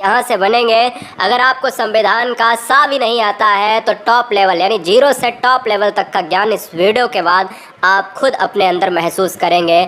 यहाँ से बनेंगे। अगर आपको संविधान का सा भी नहीं आता है तो टॉप लेवल यानी 0 से टॉप लेवल तक का ज्ञान इस वीडियो के बाद आप खुद अपने अंदर महसूस करेंगे।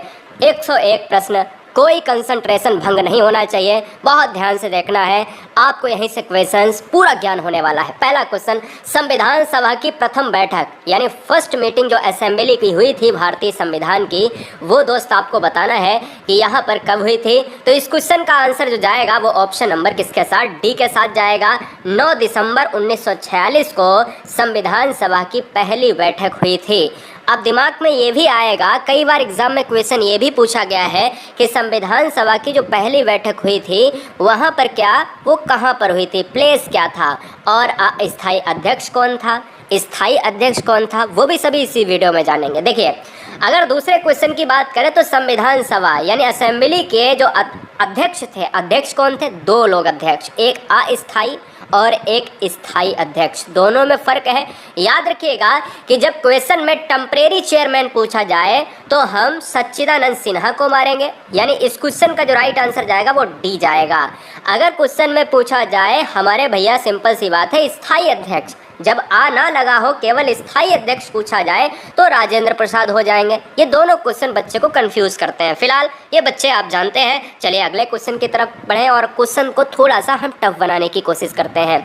101 प्रश्न, कोई कंसंट्रेशन भंग नहीं होना चाहिए, बहुत ध्यान से देखना है। आपको यहीं से क्वेश्चंस पूरा ज्ञान होने वाला है। पहला क्वेश्चन, संविधान सभा की प्रथम बैठक यानी फर्स्ट मीटिंग जो असेंबली की हुई थी भारतीय संविधान की, वो दोस्त आपको बताना है कि यहाँ पर कब हुई थी। तो इस क्वेश्चन का आंसर जो जाएगा वो ऑप्शन नंबर किसके साथ, डी के साथ जाएगा। 9 दिसंबर 1946 को संविधान सभा की पहली बैठक हुई थी। अब दिमाग में ये भी आएगा, कई बार एग्जाम में क्वेश्चन ये भी पूछा गया है कि संविधान सभा की जो पहली बैठक हुई थी वहाँ पर क्या, वो कहाँ पर हुई थी, प्लेस क्या था, और स्थायी अध्यक्ष कौन था, स्थायी अध्यक्ष कौन था, वो भी सभी इसी वीडियो में जानेंगे। देखिए, अगर दूसरे क्वेश्चन की बात करें तो संविधान सभा यानी असेंबली के जो अध्यक्ष थे, अध्यक्ष कौन थे, 2 लोग अध्यक्ष, एक अस्थायी और एक स्थायी अध्यक्ष, दोनों में फ़र्क है। याद रखिएगा कि जब क्वेश्चन में टेम्परेरी चेयरमैन पूछा जाए तो हम सच्चिदानंद सिन्हा को मारेंगे, यानी इस क्वेश्चन का जो राइट आंसर जाएगा वो डी जाएगा। अगर क्वेश्चन में पूछा जाए हमारे भैया, सिंपल सी बात है, स्थायी अध्यक्ष, जब आ ना लगा हो, केवल स्थायी अध्यक्ष पूछा जाए तो राजेंद्र प्रसाद हो जाएंगे। ये दोनों क्वेश्चन बच्चे को कंफ्यूज करते हैं। फिलहाल ये बच्चे आप जानते हैं। चलिए अगले क्वेश्चन की तरफ बढ़ें और क्वेश्चन को थोड़ा सा हम टफ बनाने की कोशिश करते हैं।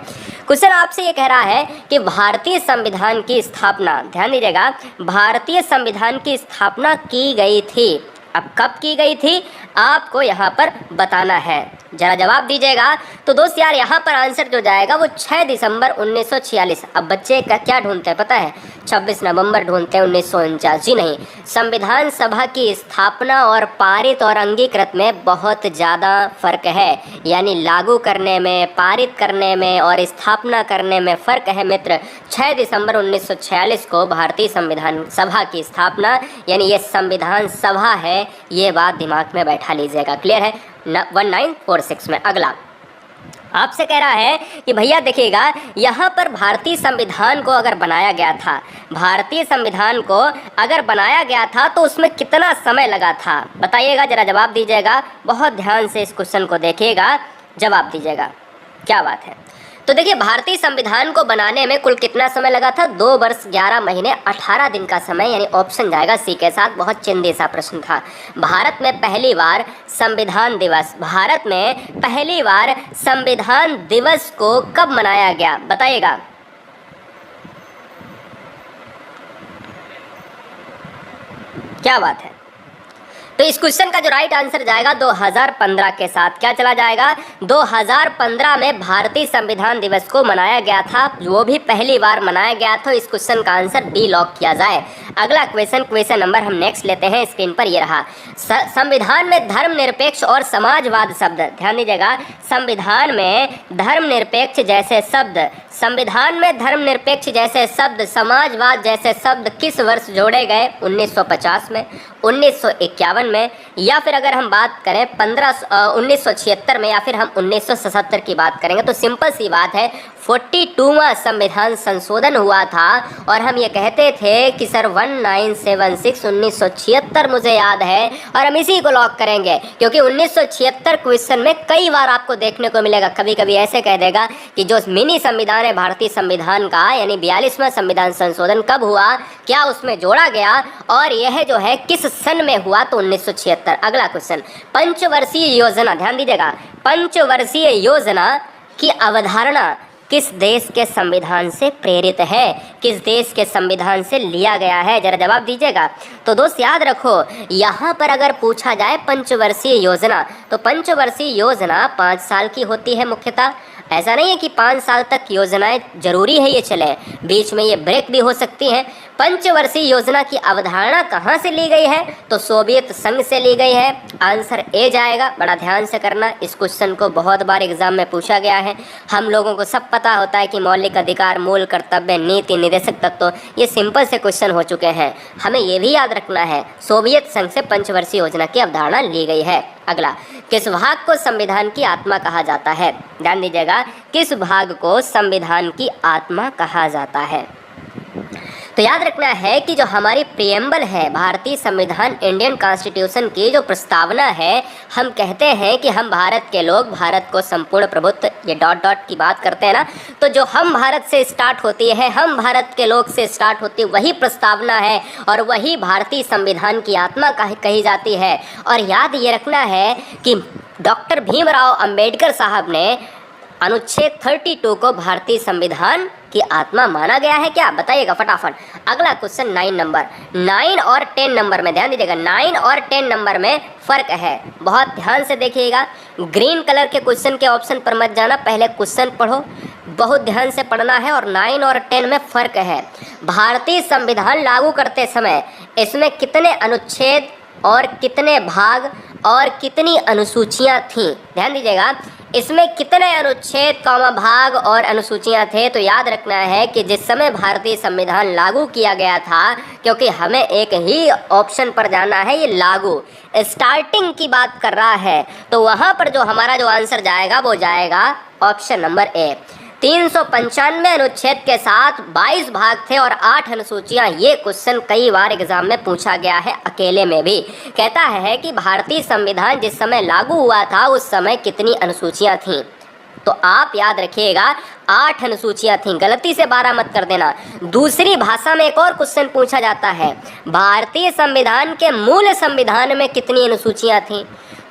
क्वेश्चन आपसे ये कह रहा है कि भारतीय संविधान की स्थापना, ध्यान दीजिएगा, भारतीय संविधान की स्थापना की गई थी। अब कब की गई थी आपको यहाँ पर बताना है, जरा जवाब दीजिएगा। तो दोस्त यार यहाँ पर आंसर जो जाएगा वो 6 दिसंबर 1946। अब बच्चे क्या ढूंढते हैं पता है, 26 नवंबर ढूंढते हैं 1949। जी नहीं, संविधान सभा की स्थापना और पारित और अंगीकृत में बहुत ज़्यादा फर्क है, यानी लागू करने में, पारित करने में और स्थापना करने में फ़र्क है मित्र। 6 दिसंबर 1946 को भारतीय संविधान सभा की स्थापना, यानी ये संविधान सभा है, ये बात दिमाग में बैठा लीजिएगा। क्लियर है? 1946 में। अगला आपसे कह रहा है कि भैया देखिएगा, यहाँ पर भारतीय संविधान को अगर बनाया गया था, भारतीय संविधान को अगर बनाया गया था तो उसमें कितना समय लगा था, बताइएगा, जरा जवाब दीजिएगा। बहुत ध्यान से इस क्वेश्चन को देखिएगा, जवाब दीजिएगा। क्या बात है। तो देखिए, भारतीय संविधान को बनाने में कुल कितना समय लगा था, 2 वर्ष 11 महीने 18 दिन का समय, यानी ऑप्शन जाएगा सी के साथ। बहुत चिंदी सा प्रश्न था। भारत में पहली बार संविधान दिवस, भारत में पहली बार संविधान दिवस को कब मनाया गया, बताइएगा। क्या बात है। तो इस क्वेश्चन का जो राइट आंसर जाएगा 2015 के साथ। क्या चला जाएगा, 2015 में भारतीय संविधान दिवस को मनाया गया था, वो भी पहली बार मनाया गया था। इस क्वेश्चन का आंसर डी लॉक किया जाए। अगला क्वेश्चन नंबर हम नेक्स्ट लेते हैं, स्क्रीन पर ये रहा। संविधान में धर्मनिरपेक्ष और समाजवाद शब्द, ध्यान दीजिएगा, संविधान में धर्मनिरपेक्ष जैसे शब्द, संविधान में धर्मनिरपेक्ष जैसे शब्द, समाजवाद जैसे शब्द किस वर्ष जोड़े गए, 1950 में, 1951 में, या फिर अगर हम बात करें 1976 में, या फिर हम 1977 की बात करेंगे। तो सिंपल सी बात है, 42वां संविधान संशोधन हुआ था और हम ये कहते थे कि सर 1976 1976 मुझे याद है, और हम इसी को लॉक करेंगे क्योंकि 1976 क्वेश्चन में कई बार आपको देखने को मिलेगा। कभी कभी ऐसे कह देगा कि जो मिनी संविधान है भारतीय संविधान का, यानी 42वां संविधान संशोधन कब हुआ, क्या उसमें जोड़ा गया, और यह जो है किस सन में हुआ, तो 1976। अगला क्वेश्चन, पंचवर्षीय योजना, ध्यान दीजिएगा, पंचवर्षीय योजना की अवधारणा किस देश के संविधान से प्रेरित है, किस देश के संविधान से लिया गया है, जरा जवाब दीजिएगा। तो दोस्त याद रखो, यहाँ पर अगर पूछा जाए पंचवर्षीय योजना, तो पंचवर्षीय योजना 5 साल की होती है मुख्यतः। ऐसा नहीं है कि 5 साल तक योजनाएं जरूरी है ये चले, बीच में ये ब्रेक भी हो सकती हैं। पंचवर्षीय योजना की अवधारणा कहाँ से ली गई है, तो सोवियत संघ से ली गई है। आंसर ए जाएगा। बड़ा ध्यान से करना, इस क्वेश्चन को बहुत बार एग्जाम में पूछा गया है। हम लोगों को सब पता होता है कि मौलिक अधिकार, मूल कर्तव्य, नीति, निर्देशक तत्व, ये सिंपल से क्वेश्चन हो चुके हैं। हमें ये भी याद रखना है, सोवियत संघ से पंचवर्षीय योजना की अवधारणा ली गई है। अगला, किस भाग को संविधान की आत्मा कहा जाता है, ध्यान दीजिएगा, किस भाग को संविधान की आत्मा कहा जाता है। तो तो याद रखना है कि जो हमारी प्रियम्बल है, भारतीय संविधान, इंडियन कॉन्स्टिट्यूशन की जो प्रस्तावना है, हम कहते हैं कि हम भारत के लोग, भारत को संपूर्ण प्रभुत्व, ये डॉट डॉट की बात करते हैं ना, तो जो हम भारत से स्टार्ट होती है, हम भारत के लोग से स्टार्ट होती है, वही प्रस्तावना है और वही भारतीय संविधान की आत्मा कही जाती है। और याद ये रखना है कि डॉक्टर भीमराव अंबेडकर साहब ने अनुच्छेद 32 को भारतीय संविधान की आत्मा माना गया है क्या? बताइएगा फटाफट। अगला क्वेश्चन 9 नंबर, 9 और 10 नंबर में ध्यान दीजिएगा, 9 और 10 नंबर में फ़र्क है, बहुत ध्यान से देखिएगा। ग्रीन कलर के क्वेश्चन के ऑप्शन पर मत जाना, पहले क्वेश्चन पढ़ो, बहुत ध्यान से पढ़ना है। और 9 और 10 में फ़र्क है। भारतीय संविधान लागू करते समय इसमें कितने अनुच्छेद और कितने भाग और कितनी अनुसूचियाँ थीं? ध्यान दीजिएगा, इसमें कितने अनुच्छेद, भाग और अनुसूचियाँ थे। तो याद रखना है कि जिस समय भारतीय संविधान लागू किया गया था, क्योंकि हमें एक ही ऑप्शन पर जाना है, ये लागू स्टार्टिंग की बात कर रहा है, तो वहाँ पर जो हमारा जो आंसर जाएगा वो जाएगा ऑप्शन नंबर ए। 395 अनुच्छेद के साथ 22 भाग थे और 8 अनुसूचियां। ये क्वेश्चन कई बार एग्जाम में पूछा गया है, अकेले में भी। कहता है कि भारतीय संविधान जिस समय लागू हुआ था उस समय कितनी अनुसूचियां थीं? तो आप याद रखिएगा 8 अनुसूचियां थीं, गलती से 12 मत कर देना। दूसरी भाषा में एक और क्वेश्चन पूछा जाता है, भारतीय संविधान के मूल संविधान में कितनी अनुसूचियां थीं?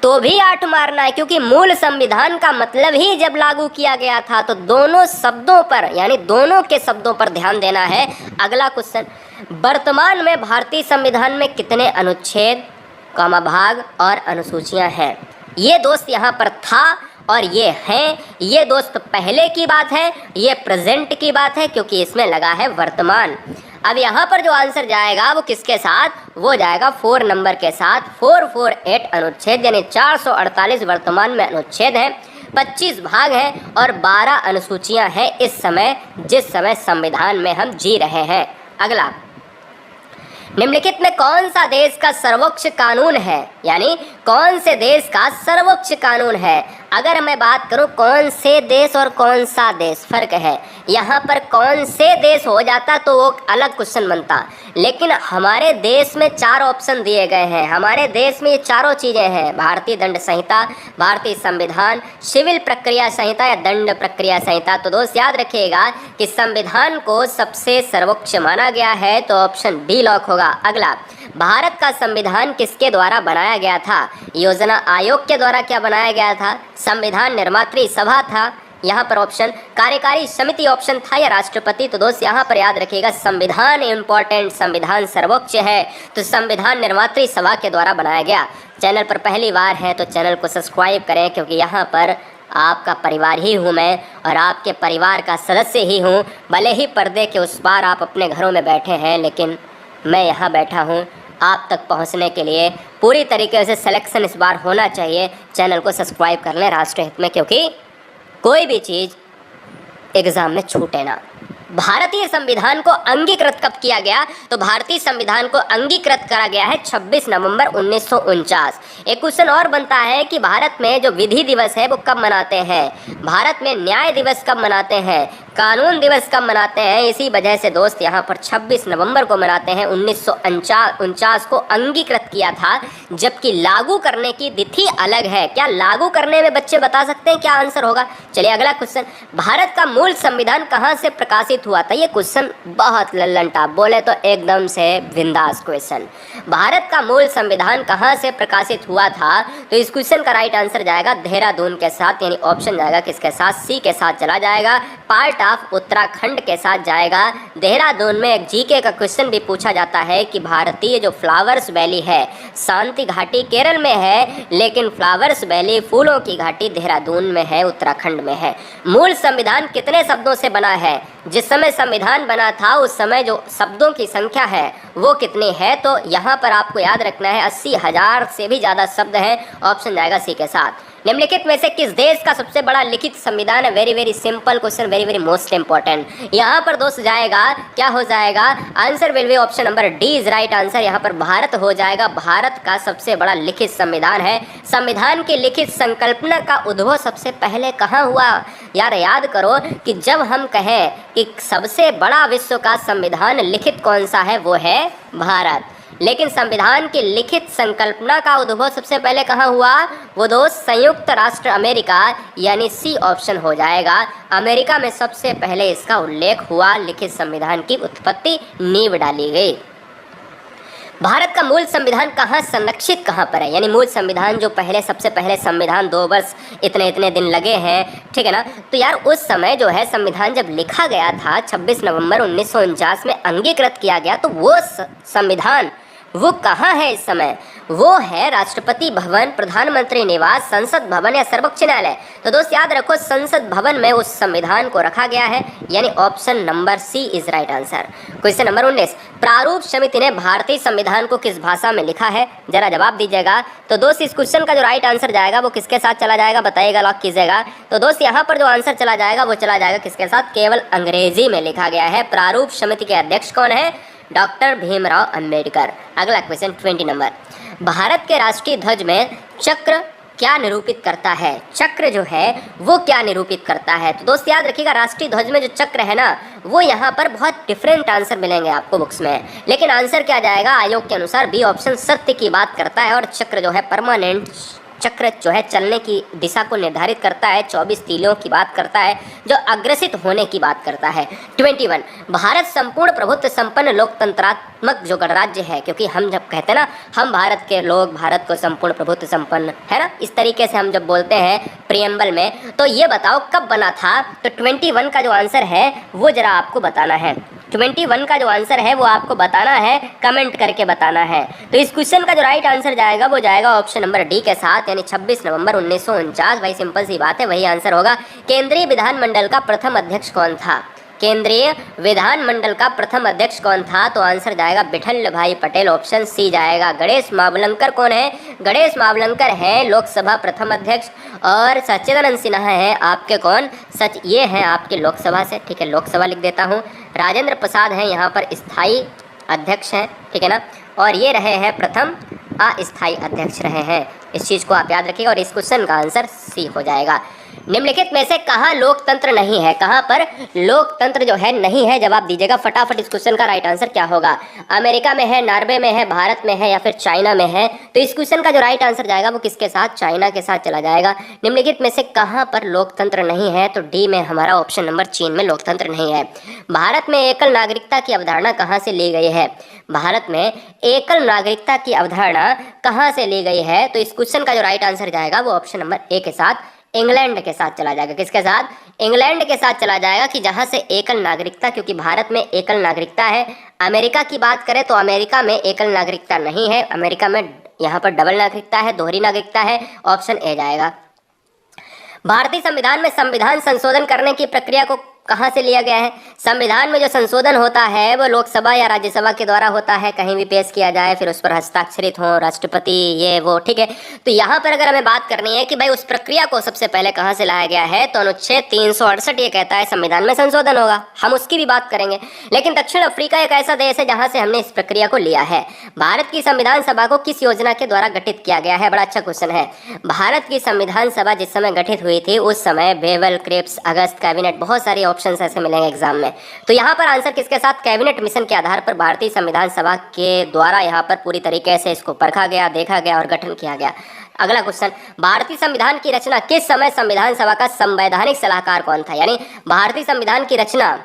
तो भी 8 मारना है, क्योंकि मूल संविधान का मतलब ही जब लागू किया गया था, तो दोनों शब्दों पर, यानी दोनों के शब्दों पर ध्यान देना है। अगला क्वेश्चन, वर्तमान में भारतीय संविधान में कितने अनुच्छेद, भाग और अनुसूचियां हैं? ये दोस्त यहाँ पर था और ये हैं, ये दोस्त पहले की बात है, ये प्रेजेंट की बात है, क्योंकि इसमें लगा है वर्तमान। अब यहाँ पर जो आंसर जाएगा वो किसके साथ? वो जाएगा 4 नंबर के साथ। 448 अनुच्छेद, यानी 448 वर्तमान में अनुच्छेद हैं, 25 भाग हैं और 12 अनुसूचियाँ हैं इस समय, जिस समय संविधान में हम जी रहे हैं। अगला, निम्नलिखित में कौन सा देश का सर्वोच्च कानून है? यानी कौन से देश का सर्वोच्च कानून है? अगर मैं बात करूं कौन से देश और कौन सा देश, फर्क है। यहाँ पर कौन से देश हो जाता तो वो अलग क्वेश्चन बनता, लेकिन हमारे देश में 4 ऑप्शन दिए गए हैं। हमारे देश में ये चारों चीज़ें हैं, भारतीय दंड संहिता, भारतीय संविधान, सिविल प्रक्रिया संहिता या दंड प्रक्रिया संहिता। तो दोस्त याद रखिएगा कि संविधान को सबसे सर्वोच्च माना गया है, तो ऑप्शन बी लॉक होगा। अगला, भारत का संविधान किसके द्वारा बनाया गया था? योजना आयोग के द्वारा क्या बनाया गया था? संविधान निर्मात्री सभा था, यहाँ पर ऑप्शन कार्यकारी समिति ऑप्शन था, या राष्ट्रपति? तो दोस्त यहाँ पर याद रखिएगा संविधान इम्पोर्टेंट, संविधान सर्वोच्च है, तो संविधान निर्मात्री सभा के द्वारा बनाया गया। चैनल पर पहली बार है तो चैनल को सब्सक्राइब करें, क्योंकि यहाँ पर आपका परिवार ही हूँ मैं और आपके परिवार का सदस्य ही हूँ। भले ही पर्दे के उस पार आप अपने घरों में बैठे हैं, लेकिन मैं यहाँ बैठा हूँ आप तक पहुँचने के लिए। पूरी तरीके से सिलेक्शन इस बार होना चाहिए। चैनल को सब्सक्राइब कर लें राष्ट्र हित में, क्योंकि कोई भी चीज़ एग्ज़ाम में छूटे ना। भारतीय संविधान को अंगीकृत कब किया गया? तो भारतीय संविधान को अंगीकृत करा गया है 26 नवंबर 1949। एक क्वेश्चन और बनता है कि भारत में जो विधि दिवस है वो कब मनाते हैं? भारत में न्याय दिवस कब मनाते हैं? कानून दिवस कब मनाते हैं? इसी वजह से दोस्त यहाँ पर 26 नवंबर को मनाते हैं। 1949 को अंगीकृत किया था, जबकि लागू करने की तिथि अलग है। क्या लागू करने में बच्चे बता सकते हैं क्या आंसर होगा? चलिए अगला क्वेश्चन, भारत का मूल संविधान कहाँ से प्रकाशित हुआ था? ये क्वेश्चन बहुत लल्लन टाप, बोले तो एकदम से बिंदास क्वेश्चन। भारत का मूल संविधान कहाँ से प्रकाशित हुआ था? तो इस क्वेश्चन का राइट आंसर जाएगा देहरादून के साथ, यानी ऑप्शन जाएगा किसके साथ? सी के साथ चला जाएगा। पार्ट ऑफ उत्तराखंड के साथ जाएगा। देहरादून में एक जीके का क्वेश्चन भी पूछा जाता है कि भारतीय जो फ्लावर्स वैली है, शांति घाटी केरल में है, लेकिन फ्लावर्स वैली फूलों की घाटी देहरादून में है, उत्तराखंड में है। मूल संविधान कितने शब्दों से बना है? जिस समय संविधान बना था उस समय जो शब्दों की संख्या है वो कितनी है? तो यहाँ पर आपको याद रखना है 80,000 से भी ज़्यादा शब्द हैं। ऑप्शन जाएगा सी के साथ। निम्नलिखित में से किस देश का सबसे बड़ा लिखित संविधान है? Very very simple question, very very most important. यहाँ पर दोस्त जाएगा, क्या हो जाएगा? Answer will be option number D is right answer. यहाँ पर भारत हो जाएगा। भारत का सबसे बड़ा लिखित संविधान है। संविधान की लिखित संकल्पना का उद्भव सबसे पहले कहाँ हुआ? याद करो कि जब हम कहें कि सबसे बड़ा विश्व का संविधान लिखित कौन सा है, वो है भारत। लेकिन संविधान की लिखित संकल्पना का उद्भव सबसे पहले कहाँ हुआ? वो दोस्त संयुक्त राष्ट्र अमेरिका, यानी सी ऑप्शन हो जाएगा। अमेरिका में सबसे पहले इसका उल्लेख हुआ, लिखित संविधान की उत्पत्ति, नींव डाली गई। भारत का मूल संविधान कहाँ संरक्षित कहाँ पर है, यानी मूल संविधान जो पहले सबसे पहले संविधान 2 वर्ष इतने दिन लगे हैं, ठीक है ना। तो यार उस समय जो है संविधान जब लिखा गया था 26 नवंबर 1949 में अंगीकृत किया गया, तो वो संविधान वो कहाँ है इस समय? वो है राष्ट्रपति भवन, प्रधानमंत्री निवास, संसद भवन या सर्वोच्च न्यायालय। तो दोस्त याद रखो संसद भवन में उस संविधान को रखा गया है, यानी option number C is right answer. Question number 19, प्रारूप समिति ने भारतीय संविधान को किस भाषा में लिखा है? जरा जवाब दीजिएगा। तो दोस्त इस क्वेश्चन का जो राइट आंसर जाएगा वो किसके साथ चला जाएगा, बताइएगा, लॉक कीजिएगा। तो दोस्त यहाँ पर जो आंसर चला जाएगा वो चला जाएगा किसके साथ? केवल अंग्रेजी में लिखा गया है। प्रारूप समिति के अध्यक्ष कौन है? डॉक्टर भीमराव अंबेडकर। अगला क्वेश्चन 20 नंबर, भारत के राष्ट्रीय ध्वज में चक्र क्या निरूपित करता है? चक्र जो है वो क्या निरूपित करता है? तो दोस्त याद रखिएगा राष्ट्रीय ध्वज में जो चक्र है ना, वो यहाँ पर बहुत डिफरेंट आंसर मिलेंगे आपको बुक्स में, लेकिन आंसर क्या जाएगा? आयोग के अनुसार बी ऑप्शन सत्य की बात करता है, और चक्र जो है परमानेंट चक्र जो है चलने की दिशा को निर्धारित करता है, 24 तीलियों की बात करता है, जो अग्रसित होने की बात करता है। 21, भारत संपूर्ण प्रभुत्व संपन्न लोकतंत्रात्मक जो गणराज्य है, क्योंकि हम जब कहते हैं ना हम भारत के लोग, भारत को संपूर्ण प्रभुत्व संपन्न, है ना, इस तरीके से हम जब बोलते हैं प्रियम्बल में, तो ये बताओ कब बना था? तो 21 का जो आंसर है वो जरा आपको बताना है। 21 का जो आंसर है वो आपको बताना है, कमेंट करके बताना है। तो इस क्वेश्चन का जो राइट आंसर जाएगा वो जाएगा ऑप्शन नंबर डी के साथ, यानी 26 नवंबर 1949। भाई सिंपल सी बात है, वही आंसर होगा। केंद्रीय विधानमंडल का प्रथम अध्यक्ष कौन था? केंद्रीय विधानमंडल का प्रथम अध्यक्ष कौन था? तो आंसर जाएगा विठल भाई पटेल, ऑप्शन सी जाएगा। गणेश मावलंकर कौन है? गणेश मावलंकर है लोकसभा प्रथम अध्यक्ष, और सच्चिदानंद सिन्हा है आपके कौन? ये हैं आपके लोकसभा से, ठीक है, लोकसभा लिख देता हूँ। राजेंद्र प्रसाद हैं यहाँ पर स्थायी अध्यक्ष हैं, ठीक है ना, और ये रहे हैं प्रथम अस्थायी अध्यक्ष रहे हैं। इस चीज़ को आप याद रखिएगा, और इस क्वेश्चन का आंसर सी हो जाएगा। निम्नलिखित में से कहाँ लोकतंत्र नहीं है? कहाँ पर लोकतंत्र जो है नहीं है? जवाब दीजिएगा फटाफट। इस क्वेश्चन का राइट आंसर क्या होगा? अमेरिका में है, नॉर्वे में है, भारत में है, या फिर चाइना में है? तो इस क्वेश्चन का जो राइट आंसर जाएगा वो किसके साथ? चाइना के साथ चला जाएगा। निम्नलिखित में से कहाँ पर लोकतंत्र नहीं है? तो डी में हमारा ऑप्शन नंबर चीन में लोकतंत्र नहीं है। भारत में एकल नागरिकता की अवधारणा कहाँ से ली गई है? भारत में एकल नागरिकता की अवधारणा कहाँ से ली गई है? तो इस क्वेश्चन का जो राइट आंसर जाएगा वो ऑप्शन नंबर ए के साथ, इंग्लैंड के साथ चला जाएगा। किसके साथ? इंग्लैंड के साथ चला जाएगा, कि जहां से एकल नागरिकता, क्योंकि भारत में एकल नागरिकता है। अमेरिका की बात करें तो अमेरिका में एकल नागरिकता नहीं है, अमेरिका में यहाँ पर डबल नागरिकता है, दोहरी नागरिकता है, ऑप्शन ए जाएगा। भारतीय संविधान में संविधान संशोधन करने की प्रक्रिया को कहाँ से लिया गया है? संविधान में जो संशोधन होता है वो लोकसभा या राज्यसभा के द्वारा होता है, कहीं भी पेश किया जाए, फिर उस पर हस्ताक्षरित हो राष्ट्रपति, ये वो, ठीक है। तो यहाँ पर अगर हमें बात करनी है कि भाई उस प्रक्रिया को सबसे पहले कहाँ से लाया गया है, तो अनुच्छेद 368 ये कहता है संविधान में संशोधन होगा, हम उसकी भी बात करेंगे। लेकिन दक्षिण अफ्रीका एक ऐसा देश है जहाँ से हमने इस प्रक्रिया को लिया है। भारत की संविधान सभा को किस योजना के द्वारा गठित किया गया है? बड़ा अच्छा क्वेश्चन है। भारत की संविधान सभा जिस समय गठित हुई थी उस समय बेवल, क्रिप्स, अगस्त, कैबिनेट, बहुत सारी ऑप्शन ऐसे मिलेंगे एग्जाम में। तो यहाँ पर आंसर किसके साथ? कैबिनेट मिशन के आधार पर भारतीय संविधान सभा के द्वारा यहाँ पर पूरी तरीके से इसको परखा गया, देखा गया और गठन किया गया। अगला क्वेश्चन, भारतीय संविधान की रचना किस समय संविधान सभा का संवैधानिक सलाहकार कौन था? यानी भारतीय संविधान की रचना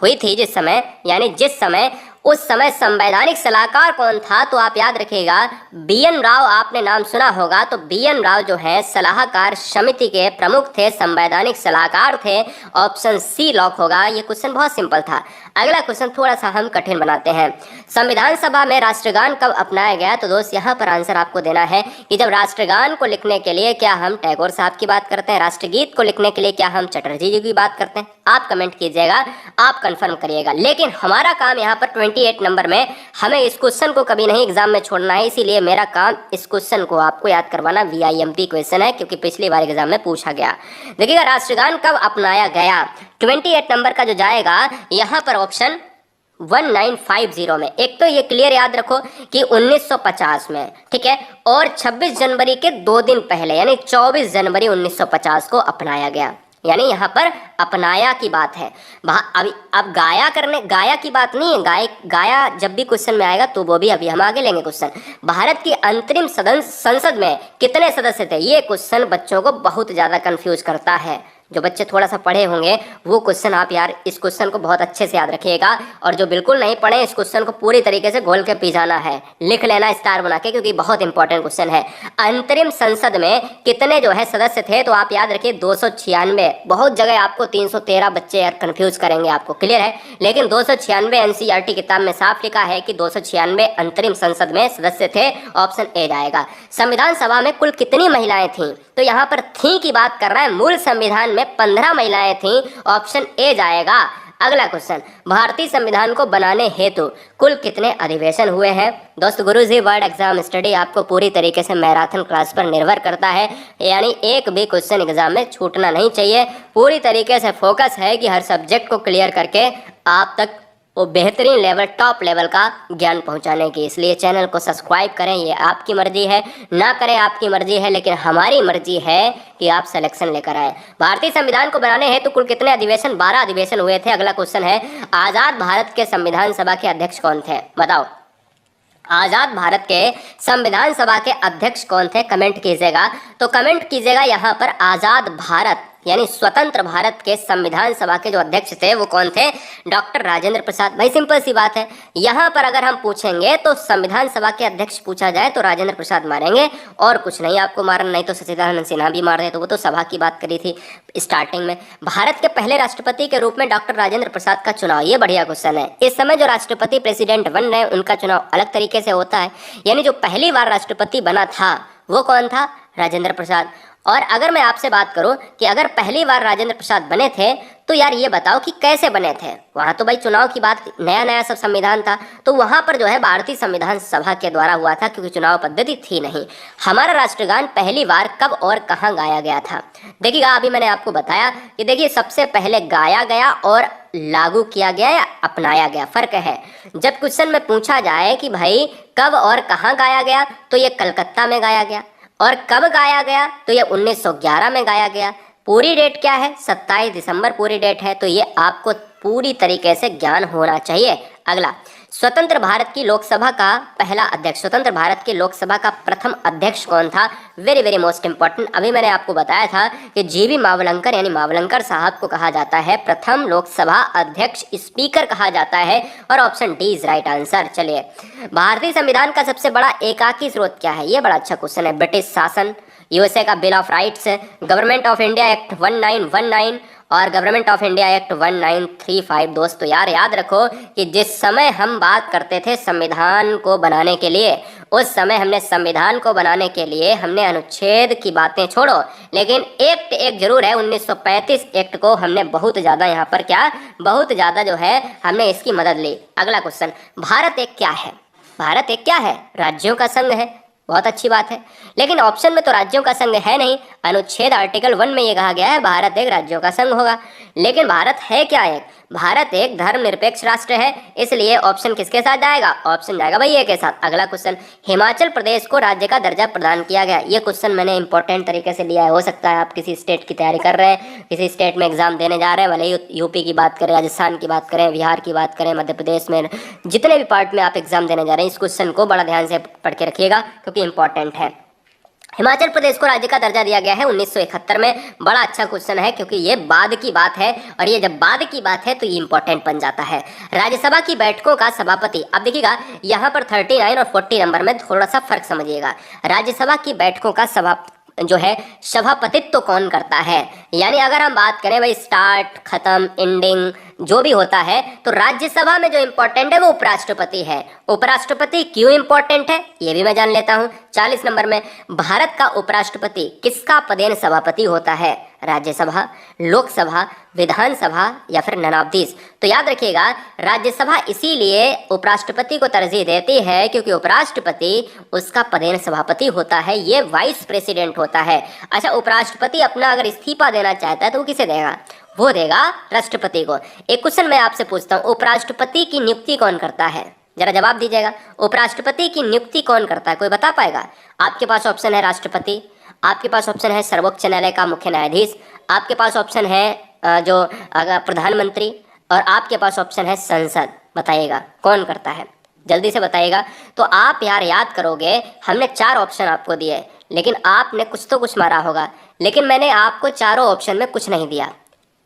हुई थी जिस समय, यानी जिस समय, उस समय संवैधानिक सलाहकार कौन था? तो आप याद रखिएगा BN राव, आपने नाम सुना होगा। तो BN राव जो है सलाहकार समिति के प्रमुख थे, संवैधानिक सलाहकार थे, ऑप्शन सी लॉक होगा। ये क्वेश्चन बहुत सिंपल था। अगला क्वेश्चन थोड़ा सा हम कठिन बनाते हैं। संविधान सभा में राष्ट्रगान कब अपनाया गया? तो दोस्त यहाँ पर आंसर आपको देना है कि जब राष्ट्रगान को लिखने के लिए क्या हम टैगोर साहब की बात करते हैं, राष्ट्रगीत को लिखने के लिए क्या हम चटर्जी जी की बात करते हैं? आप कमेंट कीजिएगा, आप कंफर्म करिएगा। लेकिन हमारा काम यहाँ पर 28 नंबर में हमें इस क्वेश्चन को कभी नहीं एग्जाम में छोड़ना है, इसीलिए मेरा काम इस क्वेश्चन को आपको याद करवाना। VIMP क्वेश्चन है, क्योंकि पिछली बार एग्जाम में पूछा गया। देखिएगा राष्ट्रगान कब अपनाया गया? 28 नंबर का जो जाएगा यहाँ पर ऑप्शन 1950 में। एक तो ये क्लियर याद रखो कि 1950 में, ठीक है, और 26 जनवरी के 2 दिन पहले, यानी 24 जनवरी 1950 को अपनाया गया। यानी यहाँ पर अपनाया की बात है। अभी अब गाया की बात नहीं है, गाया जब भी क्वेश्चन में आएगा तो वो भी अभी हम आगे लेंगे क्वेश्चन। भारत की अंतरिम संसद में कितने सदस्य थे? ये क्वेश्चन बच्चों को बहुत ज़्यादा कंफ्यूज करता है। जो बच्चे थोड़ा सा पढ़े होंगे वो क्वेश्चन आप यार इस क्वेश्चन को बहुत अच्छे से याद रखिएगा, और जो बिल्कुल नहीं पढ़े इस क्वेश्चन को पूरी तरीके से घोल के पी जाना है, लिख लेना स्टार बना के, क्योंकि बहुत इंपॉर्टेंट क्वेश्चन है। अंतरिम संसद में कितने जो है सदस्य थे? तो आप याद रखिए 296। बहुत जगह आपको 313 बच्चे यार कंफ्यूज करेंगे, आपको क्लियर है, लेकिन 296 एनसीईआरटी किताब में साफ लिखा है कि 296 अंतरिम संसद में सदस्य थे। ऑप्शन ए जाएगा। संविधान सभा में कुल कितनी महिलाएं थीं? तो यहाँ पर थी की बात कर रहा है, मूल संविधान में 15 महिलाएं थीं। ऑप्शन ए जाएगा। अगला क्वेश्चन, भारतीय संविधान को बनाने हेतु कुल कितने अधिवेशन हुए हैं? दोस्त गुरुजी वर्ड एग्जाम स्टडी आपको पूरी तरीके से मैराथन क्लास पर निर्भर करता है, यानी एक भी क्वेश्चन एग्जाम में छूटना नहीं चाहिए। पूरी तरीके से फोकस है कि हर सब्जेक्ट को क्लियर करके आप तक वो बेहतरीन लेवल, टॉप लेवल का ज्ञान पहुंचाने की। इसलिए चैनल को सब्सक्राइब करें, ये आपकी मर्जी है, ना करें आपकी मर्जी है, लेकिन हमारी मर्जी है कि आप सिलेक्शन लेकर आए। भारतीय संविधान को बनाने हैं तो कुल कितने अधिवेशन? 12 अधिवेशन हुए थे। अगला क्वेश्चन है, आज़ाद भारत के संविधान सभा के अध्यक्ष कौन थे? बताओ, आज़ाद भारत के संविधान सभा के अध्यक्ष कौन थे? कमेंट कीजिएगा। तो कमेंट कीजिएगा यहाँ पर, आज़ाद भारत यानी स्वतंत्र भारत के संविधान सभा के जो अध्यक्ष थे वो कौन थे? डॉक्टर राजेंद्र प्रसाद। भाई सिंपल सी बात है, यहाँ पर अगर हम पूछेंगे तो संविधान सभा के अध्यक्ष पूछा जाए तो राजेंद्र प्रसाद मारेंगे, और कुछ नहीं आपको मारना, नहीं तो सचिदानंद सिन्हा भी मार दे, तो वो तो सभा की बात करी थी स्टार्टिंग में। भारत के पहले राष्ट्रपति के रूप में डॉक्टर राजेंद्र प्रसाद का चुनाव, ये बढ़िया क्वेश्चन है। इस समय जो राष्ट्रपति प्रेसिडेंट बन रहे हैं उनका चुनाव अलग तरीके से होता है, यानी जो पहली बार राष्ट्रपति बना था वो कौन था? राजेंद्र प्रसाद। और अगर मैं आपसे बात करूं कि अगर पहली बार राजेंद्र प्रसाद बने थे तो यार ये बताओ कि कैसे बने थे? वहाँ तो भाई चुनाव की बात, नया नया सब संविधान था, तो वहाँ पर जो है भारतीय संविधान सभा के द्वारा हुआ था, क्योंकि चुनाव पद्धति थी नहीं। हमारा राष्ट्रगान पहली बार कब और कहाँ गाया गया था? देखिएगा, अभी मैंने आपको बताया कि देखिए सबसे पहले गाया गया और लागू किया गया या अपनाया गया, फर्क है। जब क्वेश्चन में पूछा जाए कि भाई कब और कहाँ गाया गया, तो ये कलकत्ता में गाया गया, और कब गाया गया तो ये 1911 में गाया गया। पूरी डेट क्या है? 27 दिसंबर पूरी डेट है, तो ये आपको पूरी तरीके से ज्ञान होना चाहिए। अगला, स्वतंत्र भारत की लोकसभा का पहला अध्यक्ष, स्वतंत्र भारत की लोकसभा का प्रथम अध्यक्ष कौन था? Very very most important. अभी मैंने आपको बताया था कि जीवी मावलंकर यानी मावलंकर साहब को कहा जाता है प्रथम लोकसभा अध्यक्ष, स्पीकर कहा जाता है, और option D is right answer. चलिए, भारतीय संविधान का सबसे बड़ा एकाकी स्रोत क्या है? ये बड़ा अच्छा क्वेश्चन है। ब्रिटिश शासन, यूएसए का bill of rights, government of India act 1919 और गवर्नमेंट ऑफ इंडिया एक्ट 1935। दोस्तों यार याद रखो कि जिस समय हम बात करते थे संविधान को बनाने के लिए, उस समय हमने संविधान को बनाने के लिए हमने अनुच्छेद की बातें छोड़ो, लेकिन एक्ट एक जरूर है, 1935 एक्ट को हमने बहुत ज़्यादा यहाँ पर क्या, बहुत ज़्यादा जो है हमने इसकी मदद ली। अगला क्वेश्चन, भारत एक क्या है? भारत एक क्या है? राज्यों का संघ है। बहुत अच्छी बात है, लेकिन ऑप्शन में तो राज्यों का संघ है नहीं। अनुच्छेद आर्टिकल 1 में ये कहा गया है भारत एक राज्यों का संघ होगा, लेकिन भारत है क्या? एक भारत एक धर्मनिरपेक्ष राष्ट्र है, इसलिए ऑप्शन किसके साथ जाएगा? ऑप्शन जाएगा भाई ए के साथ। अगला क्वेश्चन, हिमाचल प्रदेश को राज्य का दर्जा प्रदान किया गया। ये क्वेश्चन मैंने इंपॉर्टेंट तरीके से लिया है। हो सकता है आप किसी स्टेट की तैयारी कर रहे हैं, किसी स्टेट में एग्जाम देने जा रहे हैं, भले यूपी की बात करें, राजस्थान की बात करें, बिहार की बात करें, मध्य प्रदेश में, जितने भी पार्ट में आप एग्जाम देने जा रहे हैं, इस क्वेश्चन को बड़ा ध्यान से पढ़ के रखिएगा क्योंकि इंपॉर्टेंट है। हिमाचल प्रदेश को राज्य का दर्जा दिया गया है 1971 में। बड़ा अच्छा क्वेश्चन है क्योंकि ये बाद की बात है, और ये जब बाद की बात है तो ये इंपॉर्टेंट बन जाता है। राज्यसभा की बैठकों का सभापति, अब देखिएगा यहाँ पर 39 और 40 नंबर में थोड़ा सा फर्क समझिएगा। राज्यसभा की बैठकों का जो है सभापतित्व तो कौन करता है? यानी अगर हम बात करें भाई स्टार्ट, खत्म, एंडिंग जो भी होता है, तो राज्यसभा में जो इंपॉर्टेंट है वो उपराष्ट्रपति है। उपराष्ट्रपति क्यों इंपॉर्टेंट है ये भी मैं जान लेता हूं। 40 नंबर में, भारत का उपराष्ट्रपति किसका पदेन सभापति होता है? राज्यसभा, लोकसभा, विधानसभा या फिर नन ऑफ दिस? तो याद रखिएगा, राज्यसभा इसीलिए उपराष्ट्रपति को तरजीह देती है क्योंकि उपराष्ट्रपति उसका पदेन सभापति होता है, ये वाइस प्रेसिडेंट होता है। अच्छा, उपराष्ट्रपति अपना अगर इस्तीफा देना चाहता है तो वो किसे देगा? वो देगा राष्ट्रपति को। एक क्वेश्चन मैं आपसे पूछता हूँ, उपराष्ट्रपति की नियुक्ति कौन करता है? जरा जवाब दीजिएगा, उपराष्ट्रपति की नियुक्ति कौन करता है? कोई बता पाएगा? आपके पास ऑप्शन है राष्ट्रपति, आपके पास ऑप्शन है सर्वोच्च न्यायालय का मुख्य न्यायाधीश, आपके पास ऑप्शन है जो प्रधानमंत्री, और आपके पास ऑप्शन है संसद। बताइएगा कौन करता है, जल्दी से बताइएगा। तो आप यार याद करोगे, हमने 4 ऑप्शन आपको दिए, लेकिन आपने कुछ तो कुछ मारा होगा, लेकिन मैंने आपको चारों ऑप्शन में कुछ नहीं दिया।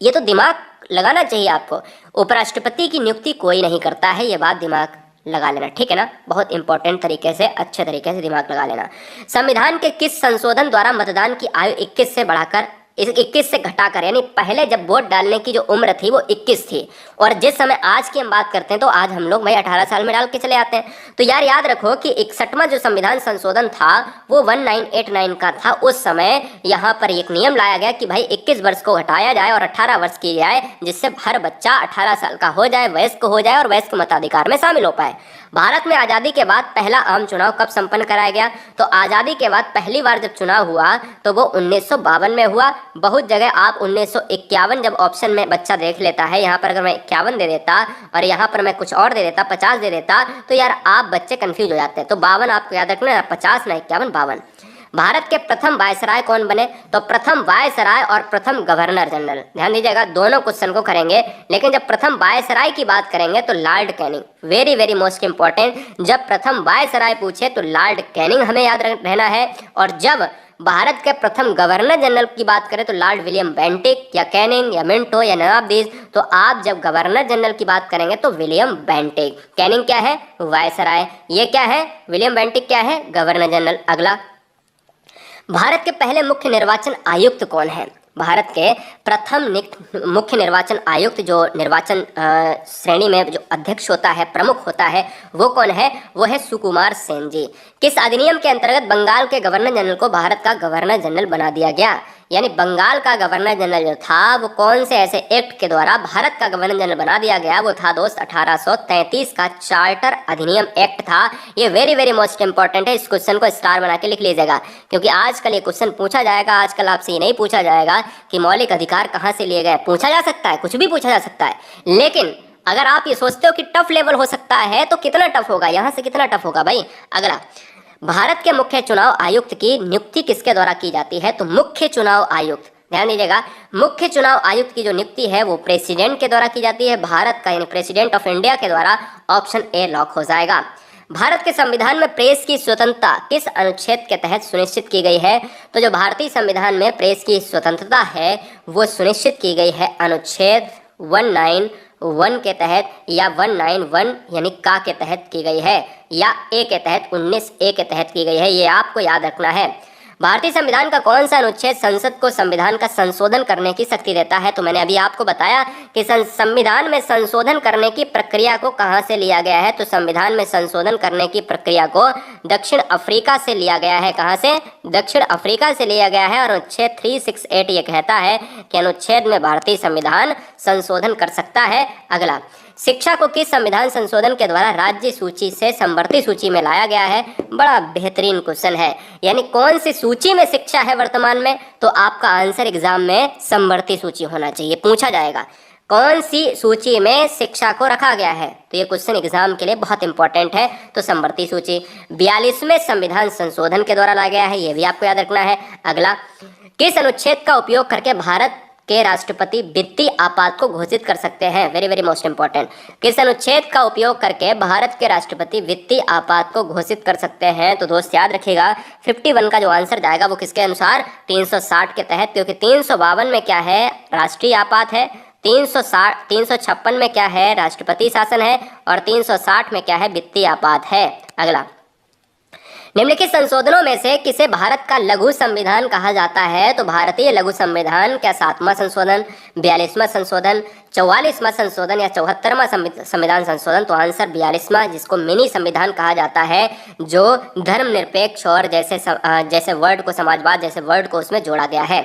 ये तो दिमाग लगाना चाहिए आपको। उपराष्ट्रपति की नियुक्ति कोई नहीं करता है, ये बात दिमाग लगा लेना, ठीक है ना। बहुत इंपॉर्टेंट तरीके से, अच्छे तरीके से दिमाग लगा लेना। संविधान के किस संशोधन द्वारा मतदान की आयु 21 से बढ़ाकर 21 से घटाकर, यानी पहले जब वोट डालने की जो उम्र थी वो 21 थी, और जिस समय आज की हम बात करते हैं तो आज हम लोग भाई 18 साल में डाल के चले आते हैं। तो यार याद रखो कि 61वां जो संविधान संशोधन था वो 1989 का था। उस समय यहाँ पर एक नियम लाया गया कि भाई 21 वर्ष को घटाया जाए और 18 वर्ष की जाए, जिससे हर बच्चा 18 साल का हो जाए, वयस्क हो जाए और वयस्क मताधिकार में शामिल हो पाए। भारत में आज़ादी के बाद पहला आम चुनाव कब संपन्न कराया गया? तो आज़ादी के बाद पहली बार जब चुनाव हुआ तो वो 1952 में हुआ। बहुत जगह आप 1951 जब ऑप्शन में बच्चा देख लेता है, यहाँ पर अगर मैं 51 दे देता और यहाँ पर मैं कुछ और दे देता, 50 दे देता, तो यार आप बच्चे कंफ्यूज हो जाते हैं। तो 52 आपको याद रखना, 50 ना 51, 52। भारत के प्रथम वायसराय कौन बने? तो प्रथम वायसराय और प्रथम गवर्नर जनरल, ध्यान दीजिएगा, दोनों क्वेश्चन को करेंगे, लेकिन जब प्रथम वायसराय की बात करेंगे तो Lord Canning, very very most important. जब प्रथम वायसराय पूछे तो लॉर्ड कैनिंग हमें याद रहना है, और जब भारत के प्रथम गवर्नर जनरल की बात करें तो लॉर्ड विलियम बेंटिक या कैनिंग या मिंटो या नवाबदीज। तो आप जब गवर्नर जनरल की बात करेंगे तो विलियम बेंटिक। कैनिंग क्या है? वायसराय। ये क्या है? विलियम बेंटिक क्या है? Governor general. अगला, भारत के पहले मुख्य निर्वाचन आयुक्त कौन है? भारत के प्रथम मुख्य निर्वाचन आयुक्त, जो निर्वाचन श्रेणी में जो अध्यक्ष होता है, प्रमुख होता है, वो कौन है? वो है सुकुमार सेन जी। किस अधिनियम के अंतर्गत बंगाल के गवर्नर जनरल को भारत का गवर्नर जनरल बना दिया गया? यानी बंगाल का गवर्नर जनरल जो था वो कौन से ऐसे एक्ट के द्वारा भारत का गवर्नर जनरल बना दिया गया? वो था दोस्त 1833 का चार्टर अधिनियम एक्ट था। ये वेरी वेरी मोस्ट इंपॉर्टेंट है, इस क्वेश्चन को स्टार बना के लिख लीजिएगा, क्योंकि आजकल ये क्वेश्चन पूछा जाएगा। आजकल आपसे ये नहीं पूछा जाएगा कि मौलिक अधिकार कहाँ से लिए गए। पूछा जा सकता है, कुछ भी पूछा जा सकता है, लेकिन अगर आप ये सोचते हो कि टफ लेवल हो सकता है तो कितना टफ होगा, यहाँ से कितना टफ होगा भाई। अगला, भारत के मुख्य चुनाव आयुक्त की नियुक्ति किसके द्वारा की जाती है? तो मुख्य चुनाव आयुक्त, ध्यान दीजिएगा, मुख्य चुनाव आयुक्त की जो नियुक्ति है वो प्रेसिडेंट के द्वारा की जाती है, भारत का यानी प्रेसिडेंट ऑफ इंडिया के द्वारा। ऑप्शन ए लॉक हो जाएगा। भारत के संविधान में प्रेस की स्वतंत्रता किस अनुच्छेद के तहत सुनिश्चित की गई है? तो जो भारतीय संविधान में प्रेस की स्वतंत्रता है वो सुनिश्चित की गई है अनुच्छेद 191 के तहत, या 191 यानी का के तहत की गई है, या ए के तहत 19A के तहत की गई है। ये आपको याद रखना है। भारतीय संविधान का कौन सा अनुच्छेद संसद को संविधान का संशोधन करने की शक्ति देता है? तो मैंने अभी आपको बताया कि संविधान में संशोधन करने की प्रक्रिया को कहाँ से लिया गया है? तो संविधान में संशोधन करने की प्रक्रिया को दक्षिण अफ्रीका से लिया गया है। कहाँ से? दक्षिण अफ्रीका से लिया गया है। और अनुच्छेद 368 ये कहता है कि अनुच्छेद में भारतीय संविधान संशोधन कर सकता है। अगला, शिक्षा को किस संविधान संशोधन के द्वारा राज्य सूची से समवर्ती सूची में लाया गया है? बड़ा बेहतरीन क्वेश्चन है, यानी कौन सी सूची में शिक्षा है वर्तमान में? तो आपका आंसर एग्जाम में समवर्ती सूची होना चाहिए, पूछा जाएगा कौन सी सूची में शिक्षा को रखा गया है। तो ये क्वेश्चन एग्जाम के लिए बहुत इंपॉर्टेंट है। तो समवर्ती सूची 42वें संविधान संशोधन के द्वारा लाया गया है, ये भी आपको याद रखना है। अगला, किस अनुच्छेद का उपयोग करके भारत के राष्ट्रपति वित्तीय आपात को घोषित कर सकते हैं? Very very most important. किस अनुच्छेद का उपयोग करके भारत के राष्ट्रपति वित्तीय आपात को घोषित कर सकते हैं? तो दोस्त याद रखिएगा 51 का जो आंसर जाएगा वो किसके अनुसार? 360 के तहत, क्योंकि 352 में क्या है? राष्ट्रीय आपात है। 356 में क्या है? राष्ट्रपति शासन है। और 360 में क्या है? वित्तीय आपात है। अगला, निम्नलिखित संशोधनों में से किसे भारत का लघु संविधान कहा जाता है? तो भारतीय लघु संविधान क्या 7वां संशोधन, 42वां संशोधन, 44वां संशोधन या 74वां संविधान संशोधन? तो आंसर 42वां, जिसको मिनी संविधान कहा जाता है, जो धर्मनिरपेक्ष और जैसे वर्ड को, समाजवाद जैसे वर्ड को उसमें जोड़ा गया है।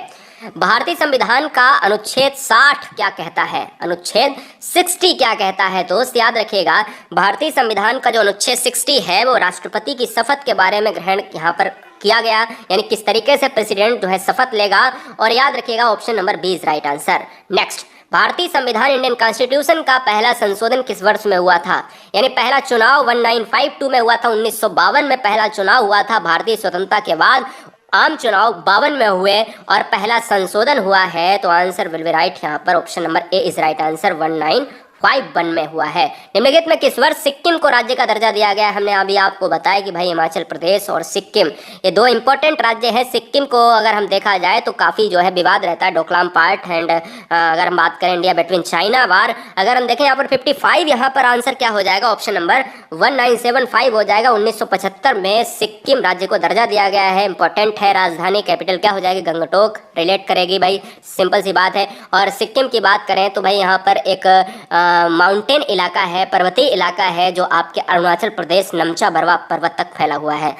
भारतीय संविधान का अनुच्छेद 60 क्या कहता है? अनुच्छेद 60 क्या कहता है? दोस्त याद रखिएगा, भारतीय संविधान का जो अनुच्छेद 60 है वो राष्ट्रपति की शपथ के बारे में ग्रहण यहाँ पर किया गया, यानी किस तरीके से प्रेसिडेंट जो है शपथ लेगा। और याद रखिएगा option number 20 right answer. Next, भारतीय संविधान इंडियन कॉन्स्टिट्यूशन का पहला संशोधन किस वर्ष में हुआ था? यानी पहला चुनाव 1952 में हुआ था, 1952 में पहला चुनाव हुआ था भारतीय स्वतंत्रता के बाद। आम चुनाव 52 में हुए और पहला संशोधन हुआ है, तो आंसर विल बी राइट यहाँ पर option number A is right answer 1951 में हुआ है। निम्नलिखित में किस वर्ष सिक्किम को राज्य का दर्जा दिया गया? हमने अभी आपको बताया कि भाई हिमाचल प्रदेश और सिक्किम ये दो इंपॉर्टेंट राज्य हैं। सिक्किम को अगर हम देखा जाए तो काफ़ी जो है विवाद रहता है, डोकलाम पार्ट एंड अगर हम बात करें इंडिया बिटवीन चाइना वार, अगर हम देखें यहाँ पर 55 यहाँ पर आंसर क्या हो जाएगा? ऑप्शन नंबर 1975 हो जाएगा। 1975 में सिक्किम राज्य को दर्जा दिया गया है, इंपॉर्टेंट है। राजधानी कैपिटल क्या हो जाएगी? गंगटोक रिलेट करेगी भाई, सिंपल सी बात है। और सिक्किम की बात करें तो भाई यहाँ पर एक माउंटेन इलाका है, पर्वतीय इलाका है जो आपके अरुणाचल प्रदेश नमचा बरवा पर्वत तक फैला हुआ है।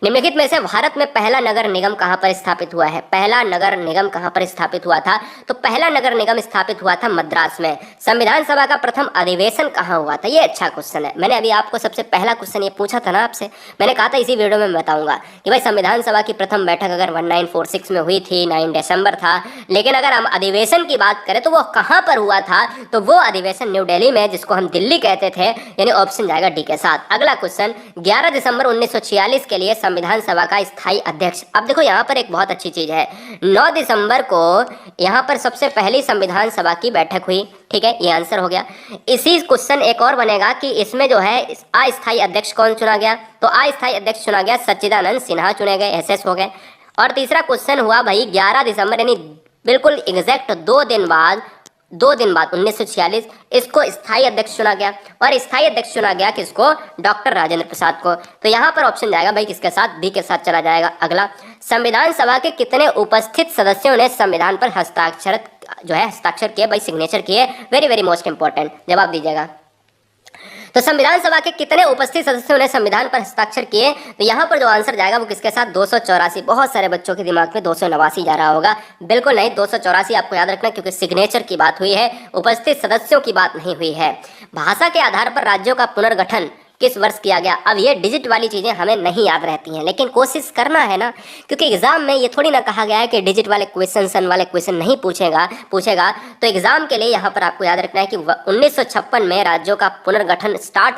निम्नलिखित में से भारत में पहला नगर निगम कहाँ पर स्थापित हुआ है? पहला नगर निगम कहाँ पर स्थापित हुआ था? तो पहला नगर निगम स्थापित हुआ था मद्रास में। संविधान सभा का प्रथम अधिवेशन कहाँ हुआ था? ये अच्छा क्वेश्चन है। मैंने अभी आपको सबसे पहला क्वेश्चन ये पूछा था ना आपसे, मैंने कहा था इसी वीडियो में मैं बताऊंगा कि भाई संविधान सभा की प्रथम बैठक अगर 1946 में हुई थी, 9 दिसंबर था, लेकिन अगर हम अधिवेशन की बात करें तो वो कहाँ पर हुआ था? तो वो अधिवेशन न्यू दिल्ली में, जिसको हम दिल्ली कहते थे, यानी ऑप्शन जाएगा डी के साथ। अगला क्वेश्चन, 11 दिसंबर 1946 के लिए संविधान सभा का स्थायी अध्यक्ष। अब देखो यहाँ पर एक बहुत अच्छी चीज है, 9 दिसंबर को यहाँ पर सबसे पहली संविधान सभा की बैठक हुई, ठीक है, ये आंसर हो गया। इसी क्वेश्चन एक और बनेगा कि इसमें जो है अस्थायी अध्यक्ष कौन चुना गया? तो अस्थायी अध्यक्ष चुना गया सच्चिदानंद सिन्हा चुने गए, एसएस हो गए। और तीसरा क्वेश्चन हुआ भाई 11 दिसंबर यानी बिल्कुल एग्जैक्ट 2 दिन बाद 1946 इसको स्थायी अध्यक्ष चुना गया। और स्थायी अध्यक्ष चुना गया किसको? डॉक्टर राजेंद्र प्रसाद को। तो यहाँ पर ऑप्शन जाएगा भाई किसके साथ? बी के साथ चला जाएगा। अगला, संविधान सभा के कितने उपस्थित सदस्यों ने संविधान पर हस्ताक्षर किए भाई, सिग्नेचर किए? वेरी वेरी मोस्ट इंपॉर्टेंट, जवाब दीजिएगा। तो संविधान सभा के कितने उपस्थित सदस्यों ने संविधान पर हस्ताक्षर किए? तो यहाँ पर जो आंसर जाएगा वो किसके साथ? 284। बहुत सारे बच्चों के दिमाग में 289 जा रहा होगा, बिल्कुल नहीं, 284 आपको याद रखना, क्योंकि सिग्नेचर की बात हुई है, उपस्थित सदस्यों की बात नहीं हुई है। भाषा के आधार पर राज्यों का पुनर्गठन किस वर्ष किया गया? अब ये डिजिट वाली चीज़ें हमें नहीं याद रहती हैं, लेकिन कोशिश करना है ना, क्योंकि एग्जाम में ये थोड़ी ना कहा गया है कि डिजिट वाले क्वेश्चन सन वाले क्वेश्चन नहीं पूछेगा। तो एग्जाम के लिए यहाँ पर आपको याद रखना है कि 1956 में राज्यों का पुनर्गठन स्टार्ट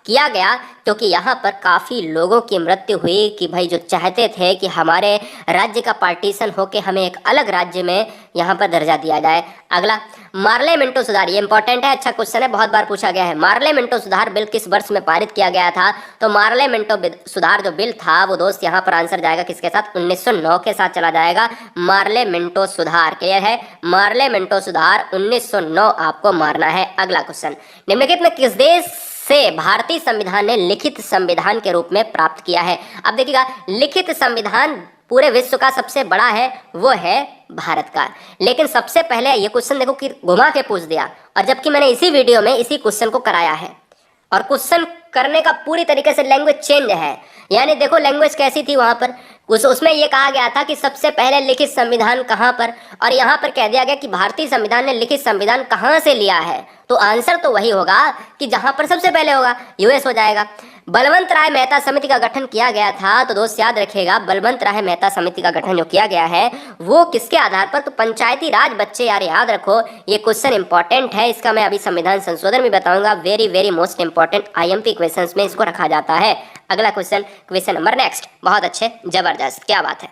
किया गया, क्योंकि यहाँ पर काफ़ी लोगों की मृत्यु हुई कि भाई जो चाहते थे कि हमारे राज्य का पार्टीशन होके हमें एक अलग राज्य में यहाँ पर दर्जा दिया जाए। अगला, मार्ले मिंटो सुधार, ये इंपॉर्टेंट है, अच्छा क्वेश्चन है, बहुत बार पूछा गया है। मार्ले मिंटो सुधार बिल किस वर्ष में पारित किया गया था? तो मार्ले मिंटो सुधार जो बिल था वो दोस्त यहाँ पर आंसर जाएगा किसके साथ? 1909 के साथ चला जाएगा। मार्ले मिंटो सुधार, क्लियर है? मार्ले मिंटो सुधार 1909 आपको मारना है। अगला क्वेश्चन, निम्नलिखित में किस देश से भारतीय संविधान ने लिखित संविधान के रूप में प्राप्त किया है? अब देखिएगा, लिखित संविधान पूरे विश्व का सबसे बड़ा है वो है भारत का, लेकिन सबसे पहले ये क्वेश्चन देखो कि घुमा के पूछ दिया, और जबकि मैंने इसी वीडियो में इसी क्वेश्चन को कराया है, और क्वेश्चन करने का पूरी तरीके से लैंग्वेज चेंज है। यानी देखो लैंग्वेज कैसी थी वहाँ पर, उसमें ये कहा गया था कि सबसे पहले लिखित संविधान कहाँ पर, और यहाँ पर कह दिया गया कि भारतीय संविधान ने लिखित संविधान कहाँ से लिया है। तो आंसर तो वही होगा कि जहाँ पर सबसे पहले होगा, यूएस हो जाएगा। बलवंत राय मेहता समिति का गठन किया गया था, तो दोस्त याद रखिएगा, बलवंत राय मेहता समिति का गठन जो किया गया है वो किसके आधार पर? तो पंचायती राज, बच्चे यार याद रखो, ये क्वेश्चन इंपॉर्टेंट है, इसका मैं अभी संविधान संशोधन में बताऊंगा। Very very most important IMP questions में इसको रखा जाता है। अगला क्वेश्चन नंबर नेक्स्ट, बहुत अच्छे, जबरदस्त, क्या बात है।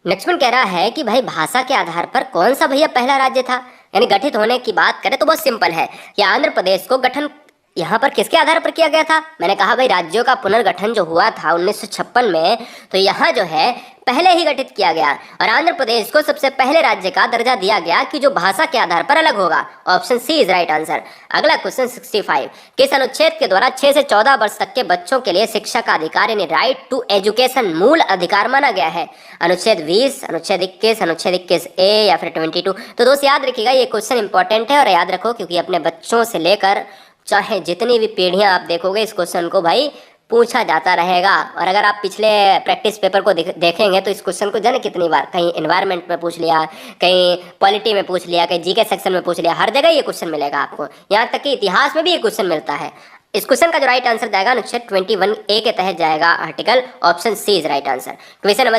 नेक्स्ट वन कह रहा है कि भाई भाषा के आधार पर कौन सा भैया पहला राज्य था? यानी गठित होने की बात करें तो बहुत सिंपल है कि आंध्र प्रदेश को गठन यहाँ पर किसके आधार पर किया गया था? मैंने कहा भाई राज्यों का पुनर्गठन जो हुआ था 1956 में, तो यहाँ जो है पहले ही गठित किया गया, और आंध्र प्रदेश को सबसे पहले राज्य का दर्जा दिया गया कि जो भाषा के आधार पर अलग होगा। Option C is right answer. अगला क्वेश्चन 65, किस अनुच्छेद के द्वारा 6 से 14 वर्ष तक के बच्चों के लिए शिक्षा का अधिकार यानी राइट टू एजुकेशन मूल अधिकार माना गया है? अनुच्छेद 20, अनुच्छेद 21, अनुच्छेद 21A या फिर 22? तो दोस्त याद रखिएगा ये क्वेश्चन इंपॉर्टेंट है, और याद रखो क्योंकि अपने बच्चों से लेकर चाहे जितनी भी पीढ़ियां आप देखोगे इस क्वेश्चन को भाई पूछा जाता रहेगा। और अगर आप पिछले प्रैक्टिस पेपर को देखेंगे तो इस क्वेश्चन को जाने कितनी बार कहीं एनवायरनमेंट में पूछ लिया, कहीं पॉलिटी में पूछ लिया, कहीं जीके सेक्शन में पूछ लिया, हर जगह ये क्वेश्चन मिलेगा आपको। यहाँ तक कि इतिहास में भी ये क्वेश्चन मिलता है। इस क्वेश्चन का जो राइट आंसर जाएगा अनुच्छेद 21A के तहत जाएगा article, option C is right answer. Question number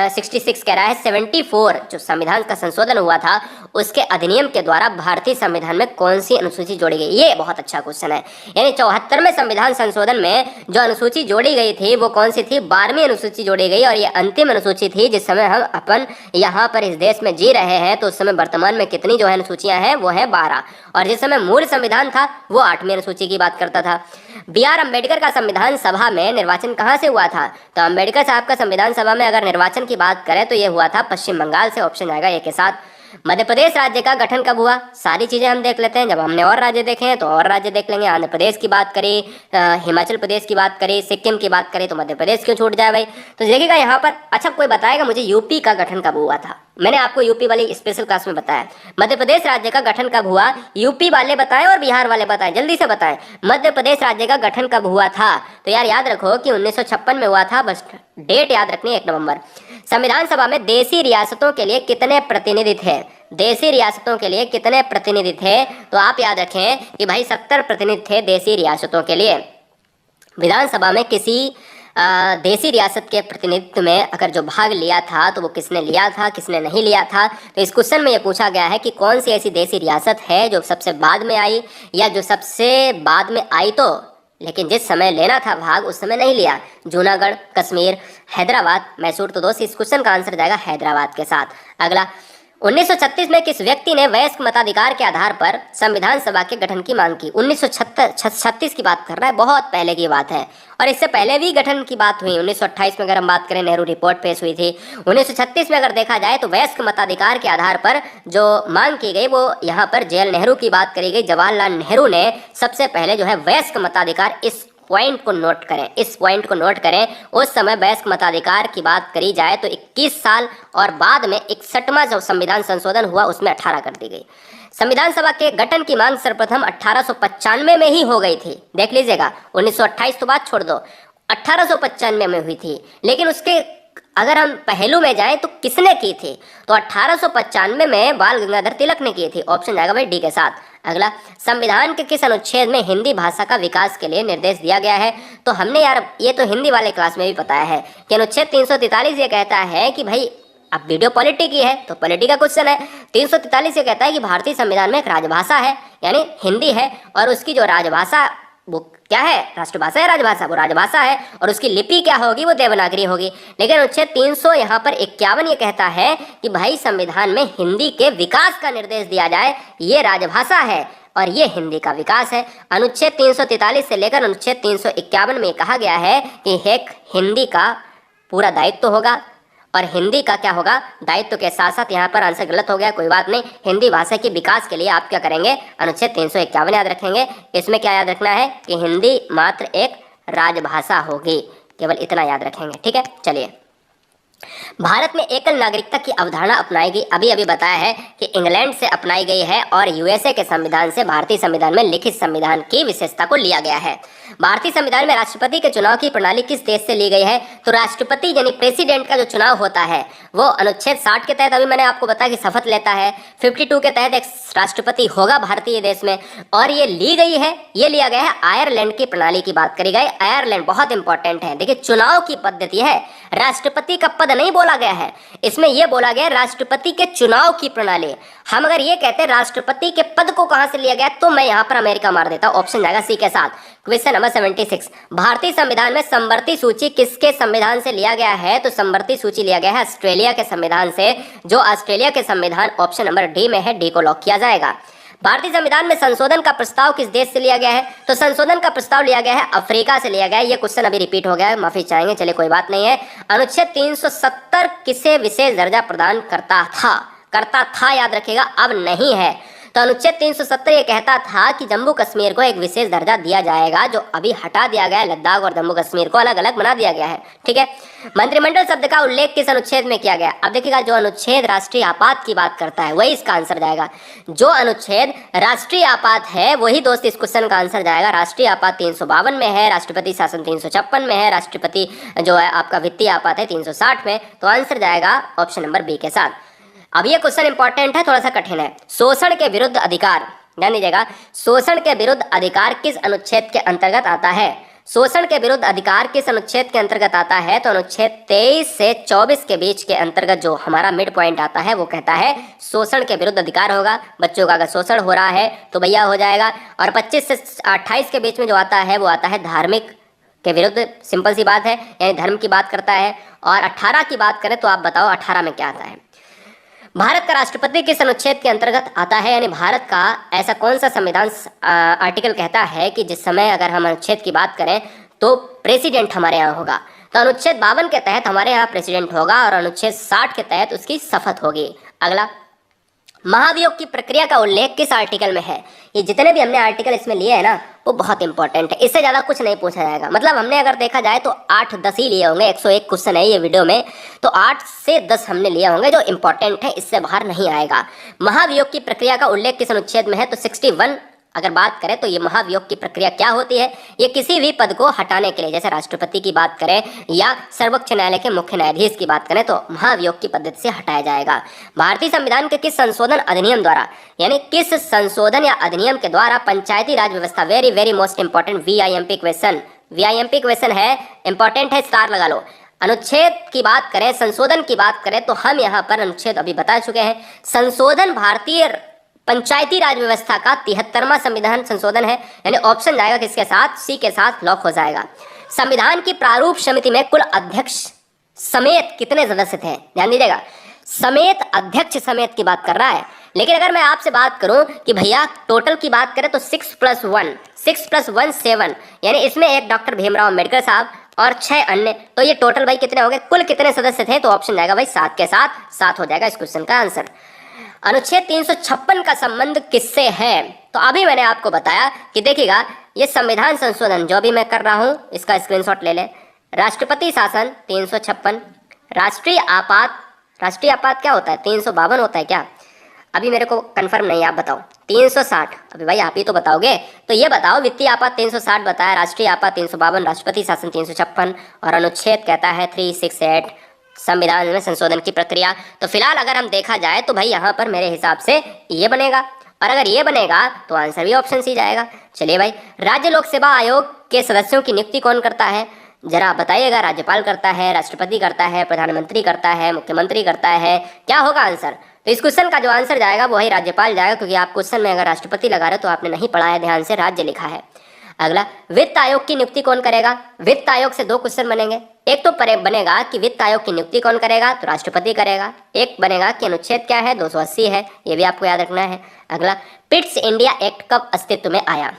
66 कह रहा है 74 जो संविधान का संशोधन हुआ था उसके अधिनियम के द्वारा भारतीय संविधान में कौन सी अनुसूची जोड़ी गई। ये बहुत अच्छा क्वेश्चन है। यानी 74वें संविधान संशोधन में जो अनुसूची जोड़ी गई थी वो कौन सी थी, 12वीं अनुसूची जोड़ी गई, और ये अंतिम अनुसूची थी। जिस समय हम अपन यहाँ पर इस देश में जी रहे हैं तो उस समय वर्तमान में कितनी जो है अनुसूचियाँ हैं वो है 12, और जिस समय मूल संविधान था वो 8वीं अनुसूची की बात करता था। B.R. अम्बेडकर का संविधान सभा में निर्वाचन कहाँ से हुआ था, तो अम्बेडकर साहब का संविधान सभा में अगर निर्वाचन की बात करें तो ये हुआ था पश्चिम बंगाल से, ऑप्शन आएगा ए के साथ। मध्य प्रदेश राज्य का गठन कब हुआ, सारी चीज़ें हम देख लेते हैं। जब हमने और राज्य देखे हैं तो और राज्य देख लेंगे। आंध्र प्रदेश की बात करें, हिमाचल प्रदेश की बात करें, सिक्किम की बात करें तो मध्य प्रदेश क्यों छूट जाए भाई। तो देखिएगा यहाँ पर, अच्छा कोई बताएगा मुझे यूपी का गठन कब हुआ था। मैंने आपको यूपी वाली स्पेशल क्लास में बताया। मध्य प्रदेश राज्य का गठन कब हुआ, यूपी वाले बताएं और बिहार वाले बताएं, जल्दी से बताएं। मध्य प्रदेश राज्य का गठन कब हुआ था, तो यार याद रखो कि 1956 में हुआ था, बस डेट याद रखनी है 1 नवंबर। संविधान सभा में देशी रियासतों के लिए कितने प्रतिनिधि थे, देशी रियासतों के लिए कितने प्रतिनिधि थे, तो आप याद रखें कि भाई 70 प्रतिनिधि थे देशी रियासतों के लिए। विधानसभा में किसी देशी रियासत के प्रतिनिधित्व में अगर जो भाग लिया था तो वो किसने लिया था, किसने नहीं लिया था। तो इस क्वेश्चन में ये पूछा गया है कि कौन सी ऐसी देशी रियासत है जो सबसे बाद में आई, या जो सबसे बाद में आई तो लेकिन जिस समय लेना था भाग उस समय नहीं लिया। जूनागढ़, कश्मीर, हैदराबाद, मैसूर। तो दोस्त इस क्वेश्चन का आंसर जाएगा हैदराबाद के साथ। अगला, 1936 में किस व्यक्ति ने वयस्क मताधिकार के आधार पर संविधान सभा के गठन की मांग की। 1936 की बात कर रहा है, बहुत पहले की बात है, और इससे पहले भी गठन की बात हुई। 1928 में अगर हम बात करें, नेहरू रिपोर्ट पेश हुई थी। 1936 में अगर देखा जाए तो वयस्क मताधिकार के आधार पर जो मांग की गई वो यहाँ पर जेएल नेहरू की बात करी गई। जवाहरलाल नेहरू ने सबसे पहले जो है वयस्क मताधिकार, इस पॉइंट को नोट करें, इस पॉइंट को नोट करें। उस समय वयस्क मताधिकार की बात करी जाए तो 21 साल, और बाद में 61वां जो संविधान संशोधन हुआ उसमें 18 कर दी गई। संविधान सभा के गठन की मांग सर्वप्रथम 1895 में ही हो गई थी। देख लीजिएगा, 1928 तो बात छोड़ दो, 1895 में हुई थी। लेकिन उसके अगर हम पहलू में जाएं तो किसने की थी, तो 1895 में बाल गंगाधर तिलक ने की थी। ऑप्शन जाएगा भाई डी के साथ। अगला, संविधान के किस अनुच्छेद में हिंदी भाषा का विकास के लिए निर्देश दिया गया है, तो हमने यार ये तो हिंदी वाले क्लास में भी बताया है कि अनुच्छेद 343 ये कहता है कि भाई, अब वीडियो पॉलिटी की है तो पॉलिटी का क्वेश्चन है। 343 ये कहता है कि भारतीय संविधान में एक राजभाषा है, यानी हिंदी है, और उसकी जो राजभाषा वो क्या है, राष्ट्रभाषा है राजभाषा, वो राजभाषा है, और उसकी लिपि क्या होगी, वो देवनागरी होगी। लेकिन अनुच्छेद 300 यहाँ पर 51 ये कहता है कि भाई संविधान में हिंदी के विकास का निर्देश दिया जाए, ये राजभाषा है और ये हिंदी का विकास है। अनुच्छेद 343 से लेकर अनुच्छेद 351 में कहा गया है कि एक हिंदी का पूरा दायित्व होगा, और हिंदी का क्या होगा, दायित्व के साथ साथ। यहाँ पर आंसर गलत हो गया, कोई बात नहीं। हिंदी भाषा के विकास के लिए आप क्या करेंगे, अनुच्छेद 351 याद रखेंगे। इसमें क्या याद रखना है कि हिंदी मात्र एक राजभाषा होगी, केवल इतना याद रखेंगे, ठीक है। चलिए, भारत में एकल नागरिकता की अवधारणा अपनाई गई, अभी अभी बताया है कि इंग्लैंड से अपनाई गई है, और यूएसए के संविधान से भारतीय संविधान में लिखित संविधान की विशेषता को लिया गया है। भारतीय संविधान में राष्ट्रपति के चुनाव की प्रणाली किस देश से ली गई है, तो राष्ट्रपति यानी प्रेसिडेंट का जो चुनाव होता है वो अनुच्छेद 60 के तहत, अभी मैंने आपको बताया कि शपथ लेता है। 52 के तहत एक राष्ट्रपति होगा भारतीय देश में, और ये ली गई है, ये लिया गया है आयरलैंड की प्रणाली की बात करी गई। आयरलैंड बहुत इंपॉर्टेंट है। देखिए, चुनाव की पद्धति है, राष्ट्रपति का पद नहीं बोला गया है, इसमें यह बोला गया राष्ट्रपति के चुनाव की प्रणाली। हम अगर ये कहते हैं राष्ट्रपति के पद को कहां से लिया गया, तो मैं यहां पर अमेरिका मार देता हूं। ऑप्शन जाएगा सी के साथ। क्वेश्चन नंबर 76, भारतीय संविधान में समवर्ती सूची किसके संविधान से लिया गया है, तो समवर्ती सूची लिया गया है ऑस्ट्रेलिया के संविधान से, जो ऑस्ट्रेलिया के संविधान ऑप्शन नंबर डी में है, डी को लॉक किया जाएगा। भारतीय संविधान में संशोधन का प्रस्ताव किस देश से लिया गया है, तो संशोधन का प्रस्ताव लिया गया है अफ्रीका से लिया गया है। ये क्वेश्चन अभी रिपीट हो गया है, माफी चाहेंगे, चलिए कोई बात नहीं है। अनुच्छेद 370 किसे विशेष दर्जा प्रदान करता था, याद रखिएगा, अब नहीं है। तो अनुच्छेद 370 ये कहता था कि जम्मू कश्मीर को एक विशेष दर्जा दिया जाएगा, जो अभी हटा दिया गया है। लद्दाख और जम्मू कश्मीर को अलग अलग बना दिया गया है, ठीक है। मंत्रिमंडल शब्द का उल्लेख किस अनुच्छेद में किया गया, अब देखिएगा, जो अनुच्छेद राष्ट्रीय आपात की बात करता है वही इसका आंसर जाएगा। जो अनुच्छेद राष्ट्रीय आपात है वही दोस्त इस क्वेश्चन का आंसर जाएगा। राष्ट्रीय आपात 352 में है, राष्ट्रपति शासन 356 में है, राष्ट्रपति जो है आपका वित्तीय आपात है 360 में। तो आंसर जाएगा ऑप्शन नंबर बी के साथ। अब ये क्वेश्चन इंपॉर्टेंट है, थोड़ा सा कठिन है। शोषण के विरुद्ध अधिकार, ध्यान दीजिएगा, शोषण के विरुद्ध अधिकार किस अनुच्छेद के अंतर्गत आता है? शोषण के विरुद्ध अधिकार किस अनुच्छेद के अंतर्गत आता है? तो अनुच्छेद 23 से 24 के बीच के अंतर्गत जो हमारा मिड पॉइंट आता है वो कहता है शोषण के विरुद्ध अधिकार होगा। बच्चों का अगर शोषण हो रहा है तो भैया हो जाएगा। और 25 से 28 के बीच में जो आता है वो आता है धार्मिक के विरुद्ध, सिंपल सी बात है, यानी धर्म की बात करता है। और 18 की बात करें तो आप बताओ 18 में क्या आता है? भारत का राष्ट्रपति किस अनुच्छेद के अंतर्गत आता है? यानी भारत का ऐसा कौन सा संविधान आर्टिकल कहता है कि जिस समय अगर हम अनुच्छेद की बात करें तो प्रेसिडेंट हमारे यहाँ होगा? तो अनुच्छेद 52 के तहत हमारे यहाँ प्रेसिडेंट होगा और अनुच्छेद 60 के तहत उसकी शपथ होगी। अगला, महाभियोग की प्रक्रिया का उल्लेख किस आर्टिकल में है? ये जितने भी हमने आर्टिकल इसमें लिए हैं ना वो बहुत इंपॉर्टेंट है, इससे ज़्यादा कुछ नहीं पूछा जाएगा। मतलब हमने अगर देखा जाए तो 8-10 ही लिए होंगे, 101 क्वेश्चन है ये वीडियो में, तो 8 से 10 हमने लिए होंगे जो इंपॉर्टेंट है, इससे बाहर नहीं आएगा। महाभियोग की प्रक्रिया का उल्लेख किस अनुच्छेद में है? तो 61 अगर बात करें तो ये महाभियोग की प्रक्रिया क्या होती है? ये किसी भी पद को हटाने के लिए, जैसे राष्ट्रपति की बात करें या सर्वोच्च न्यायालय के मुख्य न्यायाधीश की बात करें तो महाभियोग की पद्धति से हटाया जाएगा। भारतीय संविधान के किस संशोधन अधिनियम द्वारा, यानी किस संशोधन या अधिनियम के द्वारा पंचायती राज व्यवस्था, very very most important VIMP question, VIMP question है, इंपॉर्टेंट है, स्टार लगा लो। अनुच्छेद की बात करें, संशोधन की बात करें तो हम यहाँ पर अनुच्छेद अभी बता चुके हैं। संशोधन भारतीय पंचायती राज व्यवस्था का 73वां संविधान संशोधन है, यानी ऑप्शन जाएगा किसके साथ? सी के साथ लॉक हो जाएगा। संविधान की प्रारूप समिति में कुल अध्यक्ष समेत कितने सदस्य थे? ध्यान दीजिएगा, समेत, अध्यक्ष समेत की बात कर रहा है। लेकिन अगर मैं आपसे बात करूं कि भैया टोटल की बात करें तो 6 + 1 7, यानी इसमें एक डॉक्टर भीमराव अम्बेडकर साहब और 6 अन्य, तो ये टोटल भाई कितने हो गए? कुल कितने सदस्य थे? तो ऑप्शन जाएगा भाई 7 के साथ, 7 हो जाएगा इस क्वेश्चन का आंसर। अनुच्छेद 356 का संबंध किससे है? तो अभी मैंने आपको बताया कि देखिएगा ये संविधान संशोधन जो भी मैं कर रहा हूं इसका स्क्रीनशॉट ले ले। राष्ट्रपति शासन 356, राष्ट्रीय आपात क्या होता है? 352 होता है क्या? अभी मेरे को कंफर्म नहीं, आप बताओ। 360, अभी भाई आप ही तो बताओगे, तो ये बताओ। वित्तीय आपात 360 बताया, राष्ट्रीय आपात 352, राष्ट्रपति शासन 356 और अनुच्छेद कहता है 368 संविधान में संशोधन की प्रक्रिया। तो फिलहाल अगर हम देखा जाए तो भाई यहाँ पर मेरे हिसाब से ये बनेगा, और अगर ये बनेगा तो आंसर भी ऑप्शन सी जाएगा। चलिए भाई, राज्य लोक सेवा आयोग के सदस्यों की नियुक्ति कौन करता है? जरा बताइएगा। राज्यपाल करता है, राष्ट्रपति करता है, प्रधानमंत्री करता है, मुख्यमंत्री करता है, क्या होगा आंसर? तो इस क्वेश्चन का जो आंसर जाएगा वो है राज्यपाल जाएगा, क्योंकि आप क्वेश्चन में अगर राष्ट्रपति लगा रहे हो तो आपने नहीं पढ़ा है ध्यान से, राज्य लिखा है। अगला, वित्त आयोग की नियुक्ति कौन करेगा? वित्त आयोग से 2 क्वेश्चन बनेंगे। एक तो बनेगा कि वित्त आयोग की नियुक्ति कौन करेगा, तो राष्ट्रपति करेगा। एक बनेगा कि अनुच्छेद क्या है? 280 है, ये भी आपको याद रखना है। अगला, पिट्स इंडिया एक्ट कब अस्तित्व में आया?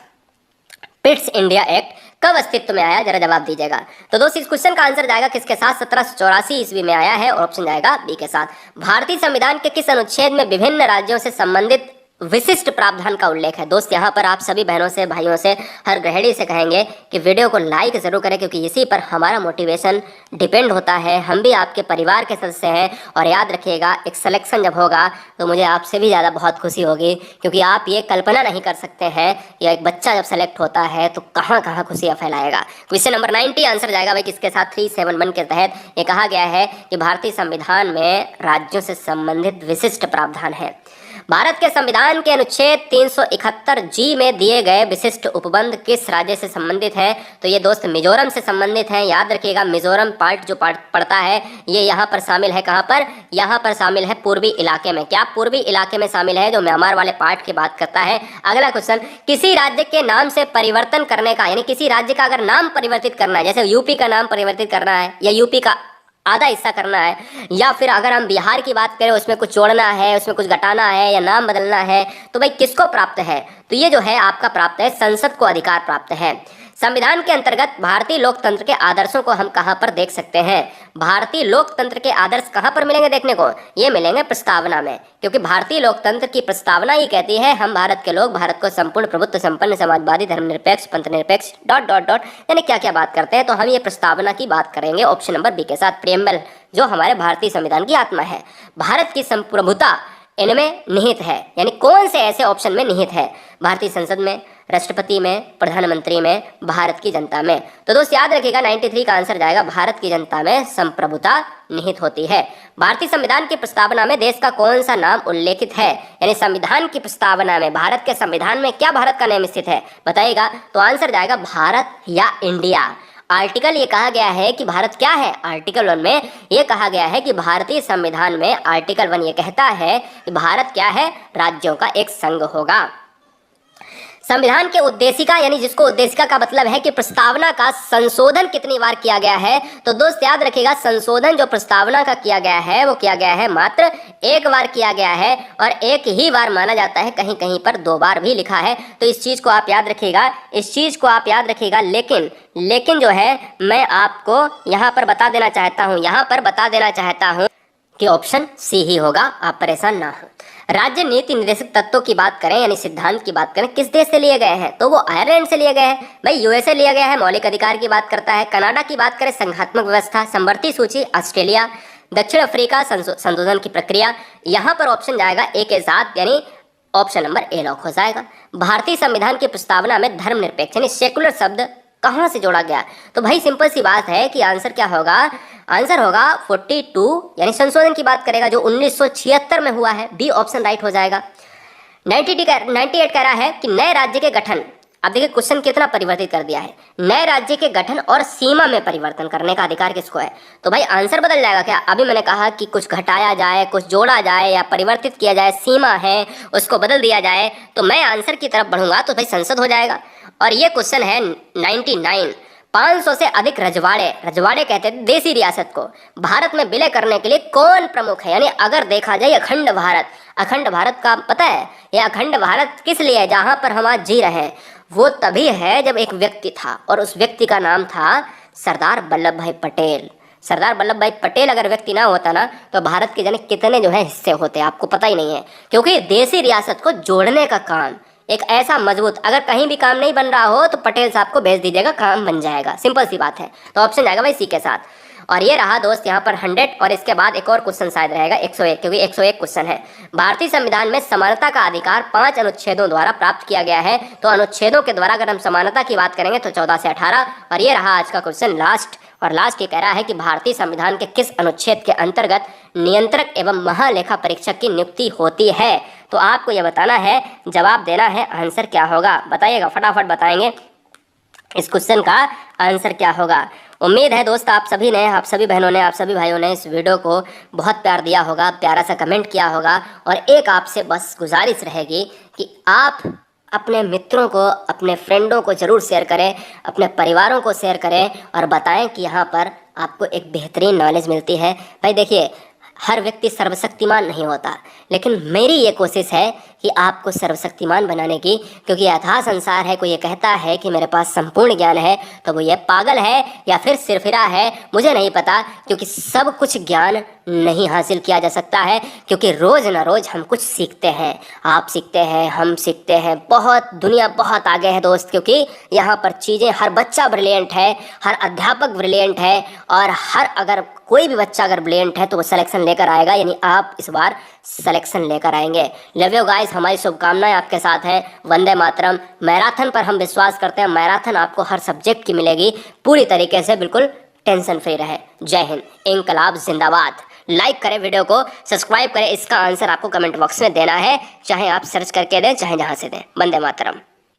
पिट्स इंडिया एक्ट कब अस्तित्व में आया? जरा जवाब दीजिएगा। तो दोस्तों इस क्वेश्चन का आंसर जाएगा किसके साथ? 1784 ईस्वी में आया है, और ऑप्शन जाएगा बी के साथ। भारतीय संविधान के किस अनुच्छेद में विभिन्न राज्यों से संबंधित विशिष्ट प्रावधान का उल्लेख है? दोस्त यहाँ पर आप सभी बहनों से, भाइयों से, हर गृहिणी से कहेंगे कि वीडियो को लाइक जरूर करें, क्योंकि इसी पर हमारा मोटिवेशन डिपेंड होता है। हम भी आपके परिवार के सदस्य हैं, और याद रखिएगा एक सिलेक्शन जब होगा तो मुझे आपसे भी ज़्यादा बहुत खुशी होगी, क्योंकि आप ये कल्पना नहीं कर सकते हैं या एक बच्चा जब सेलेक्ट होता है तो कहाँ कहाँ खुशियाँ फैलाएगा। क्वेश्चन नंबर 90 आंसर जाएगा भाई किसके साथ? 371 के तहत ये कहा गया है कि भारतीय संविधान में राज्यों से संबंधित विशिष्ट प्रावधान है। भारत के संविधान के अनुच्छेद 371G में दिए गए विशिष्ट उपबंध किस राज्य से संबंधित है? तो ये दोस्त मिजोरम से संबंधित है। याद रखिएगा, मिजोरम पार्ट जो पड़ता है ये यहाँ पर शामिल है। कहाँ पर? यहाँ पर शामिल है पूर्वी इलाके में। क्या पूर्वी इलाके में शामिल है, जो म्यांमार वाले पार्ट की बात करता है। अगला क्वेश्चन, किसी राज्य के नाम से परिवर्तन करने का, यानी किसी राज्य का अगर नाम परिवर्तित करना है, जैसे यूपी का नाम परिवर्तित करना है या यूपी का आधा हिस्सा करना है, या फिर अगर हम बिहार की बात करें उसमें कुछ जोड़ना है, उसमें कुछ घटाना है या नाम बदलना है, तो भाई किसको प्राप्त है? तो ये जो है आपका प्राप्त है, संसद को अधिकार प्राप्त है। संविधान के अंतर्गत भारतीय लोकतंत्र के आदर्शों को हम कहाँ पर देख सकते हैं? भारतीय लोकतंत्र के आदर्श कहाँ पर मिलेंगे देखने को? ये मिलेंगे प्रस्तावना में, क्योंकि भारतीय लोकतंत्र की प्रस्तावना ही कहती है हम भारत के लोग भारत को संपूर्ण प्रभुत्व संपन्न समाजवादी धर्मनिरपेक्ष पंथनिरपेक्ष ... यानी क्या क्या बात करते हैं। तो हम ये प्रस्तावना की बात करेंगे ऑप्शन नंबर बी के साथ। प्रियम्बल जो हमारे भारतीय संविधान की आत्मा है। भारत की संप्रभुता इनमें निहित है, यानी कौन से ऐसे ऑप्शन में निहित है? भारतीय संसद में, राष्ट्रपति में, प्रधानमंत्री में, भारत की जनता में। तो दोस्त याद रखिएगा 93 का आंसर जाएगा भारत की जनता में संप्रभुता निहित होती है। भारतीय संविधान की प्रस्तावना में देश का कौन सा नाम उल्लेखित है? यानी संविधान की प्रस्तावना में, भारत के संविधान में क्या भारत का नाम स्थित है बताइएगा? तो आंसर जाएगा भारत या इंडिया। आर्टिकल ये कहा गया है कि भारत क्या है? आर्टिकल 1 में ये कहा गया है कि भारतीय संविधान में आर्टिकल 1 ये कहता है कि भारत क्या है? राज्यों का एक संघ होगा। संविधान के उद्देशिका, यानी जिसको उद्देशिका का मतलब है कि प्रस्तावना का संशोधन कितनी बार किया गया है? तो दोस्त याद रखिएगा संशोधन जो प्रस्तावना का किया गया है वो किया गया है मात्र एक बार किया गया है, और एक ही बार माना जाता है, कहीं कहीं पर 2 बार भी लिखा है। तो इस चीज़ को आप याद रखिएगा, इस चीज़ को आप याद रखिएगा। लेकिन जो है मैं आपको यहाँ पर बता देना चाहता हूँ कि ऑप्शन सी ही होगा, आप परेशान ना हो। राज्य नीति निर्देशक तत्वों की बात करें, यानी सिद्धांत की बात करें, किस देश से लिए गए हैं? तो वो आयरलैंड से लिए गए हैं भाई, यूएसए लिया गया है। मौलिक अधिकार की बात करता है। कनाडा की बात करें, संघात्मक व्यवस्था, समवर्ती सूची ऑस्ट्रेलिया, दक्षिण अफ्रीका संशोधन की प्रक्रिया। यहाँ पर ऑप्शन जाएगा ए के साथ, यानी ऑप्शन नंबर ए लॉक हो जाएगा। भारतीय संविधान की प्रस्तावना में धर्मनिरपेक्ष यानी सेकुलर शब्द कहाँ से जोड़ा गया? तो भाई सिंपल सी बात है कि आंसर क्या होगा? आंसर होगा 42, यानी संशोधन की बात करेगा जो 1976 में हुआ है। बी ऑप्शन राइट हो जाएगा। 98 कह रहा है कि नए राज्य के गठन, अब देखिए क्वेश्चन कितना परिवर्तित कर दिया है। नए राज्य के गठन और सीमा में परिवर्तन करने का अधिकार किसको है? तो भाई आंसर बदल जाएगा क्या? अभी मैंने कहा कि कुछ घटाया जाए, कुछ जोड़ा जाए या परिवर्तित किया जाए, सीमा है उसको बदल दिया जाए, तो मैं आंसर की तरफ बढ़ूंगा तो भाई संसद हो जाएगा। और ये क्वेश्चन है 99। 500 से अधिक रजवाड़े कहते थे देसी रियासत को। भारत में विलय करने के लिए कौन प्रमुख है? यानी अगर देखा जाए अखंड भारत का पता है, यह अखंड भारत किस लिए है जहाँ पर हम आज जी रहे हैं? वो तभी है जब एक व्यक्ति था, और उस व्यक्ति का नाम था सरदार वल्लभ भाई पटेल। सरदार वल्लभ भाई पटेल अगर व्यक्ति ना होता ना तो भारत के जाने कितने जो है हिस्से होते, आपको पता ही नहीं है। क्योंकि देसी रियासत को जोड़ने का काम एक ऐसा मजबूत, अगर कहीं भी काम नहीं बन रहा हो तो पटेल साहब को भेज दीजिएगा, काम बन जाएगा। सिंपल सी बात है। तो ऑप्शन जाएगा भाई सी के साथ। और ये रहा दोस्त यहाँ पर 100, और इसके बाद एक और क्वेश्चन शायद रहेगा 101, क्योंकि 101 क्वेश्चन है। भारतीय संविधान में समानता का अधिकार 5 अनुच्छेदों द्वारा प्राप्त किया गया है। तो अनुच्छेदों के द्वारा अगर हम समानता की बात करेंगे तो 14 से 18। और ये रहा आज का क्वेश्चन लास्ट ये कह रहा है कि भारतीय संविधान के किस अनुच्छेद के अंतर्गत नियंत्रक एवं महालेखा परीक्षक की नियुक्ति होती है? तो आपको यह बताना है, जवाब देना है, आंसर क्या होगा बताइएगा, फटाफट बताएंगे इस क्वेश्चन का आंसर क्या होगा। उम्मीद है दोस्त आप सभी ने, आप सभी बहनों ने, आप सभी भाइयों ने इस वीडियो को बहुत प्यार दिया होगा, प्यारा सा कमेंट किया होगा। और एक आपसे बस गुजारिश रहेगी कि आप अपने मित्रों को, अपने फ्रेंडों को ज़रूर शेयर करें, अपने परिवारों को शेयर करें, और बताएं कि यहाँ पर आपको एक बेहतरीन नॉलेज मिलती है। भाई देखिए, हर व्यक्ति सर्वशक्तिमान नहीं होता, लेकिन मेरी ये कोशिश है कि आपको सर्वशक्तिमान बनाने की, क्योंकि अथाह संसार है। कोई ये कहता है कि मेरे पास संपूर्ण ज्ञान है तो वो ये पागल है या फिर सिरफिरा है, मुझे नहीं पता। क्योंकि सब कुछ ज्ञान नहीं हासिल किया जा सकता है, क्योंकि रोज़ ना रोज़ हम कुछ सीखते हैं, आप सीखते हैं, हम सीखते हैं। बहुत दुनिया बहुत आगे है दोस्त, क्योंकि यहाँ पर चीज़ें, हर बच्चा ब्रिलियंट है, हर अध्यापक ब्रिलियंट है, और अगर कोई भी बच्चा अगर ब्रिलियंट है तो वो सिलेक्शन लेकर आएगा, यानी आप इस बार सिलेक्शन लेकर आएंगे। लव यू गाइस, हमारी शुभकामनाएं आपके साथ हैं। वंदे मातरम। मैराथन पर हम विश्वास करते हैं, मैराथन आपको हर सब्जेक्ट की मिलेगी पूरी तरीके से, बिल्कुल टेंशन फ्री रहे। जय हिंद, इंकलाब जिंदाबाद। लाइक करें वीडियो को, सब्सक्राइब करें। इसका आंसर आपको कमेंट बॉक्स में देना है, चाहे आप सर्च करके दें, चाहे जहाँ से दें। वंदे मातरम।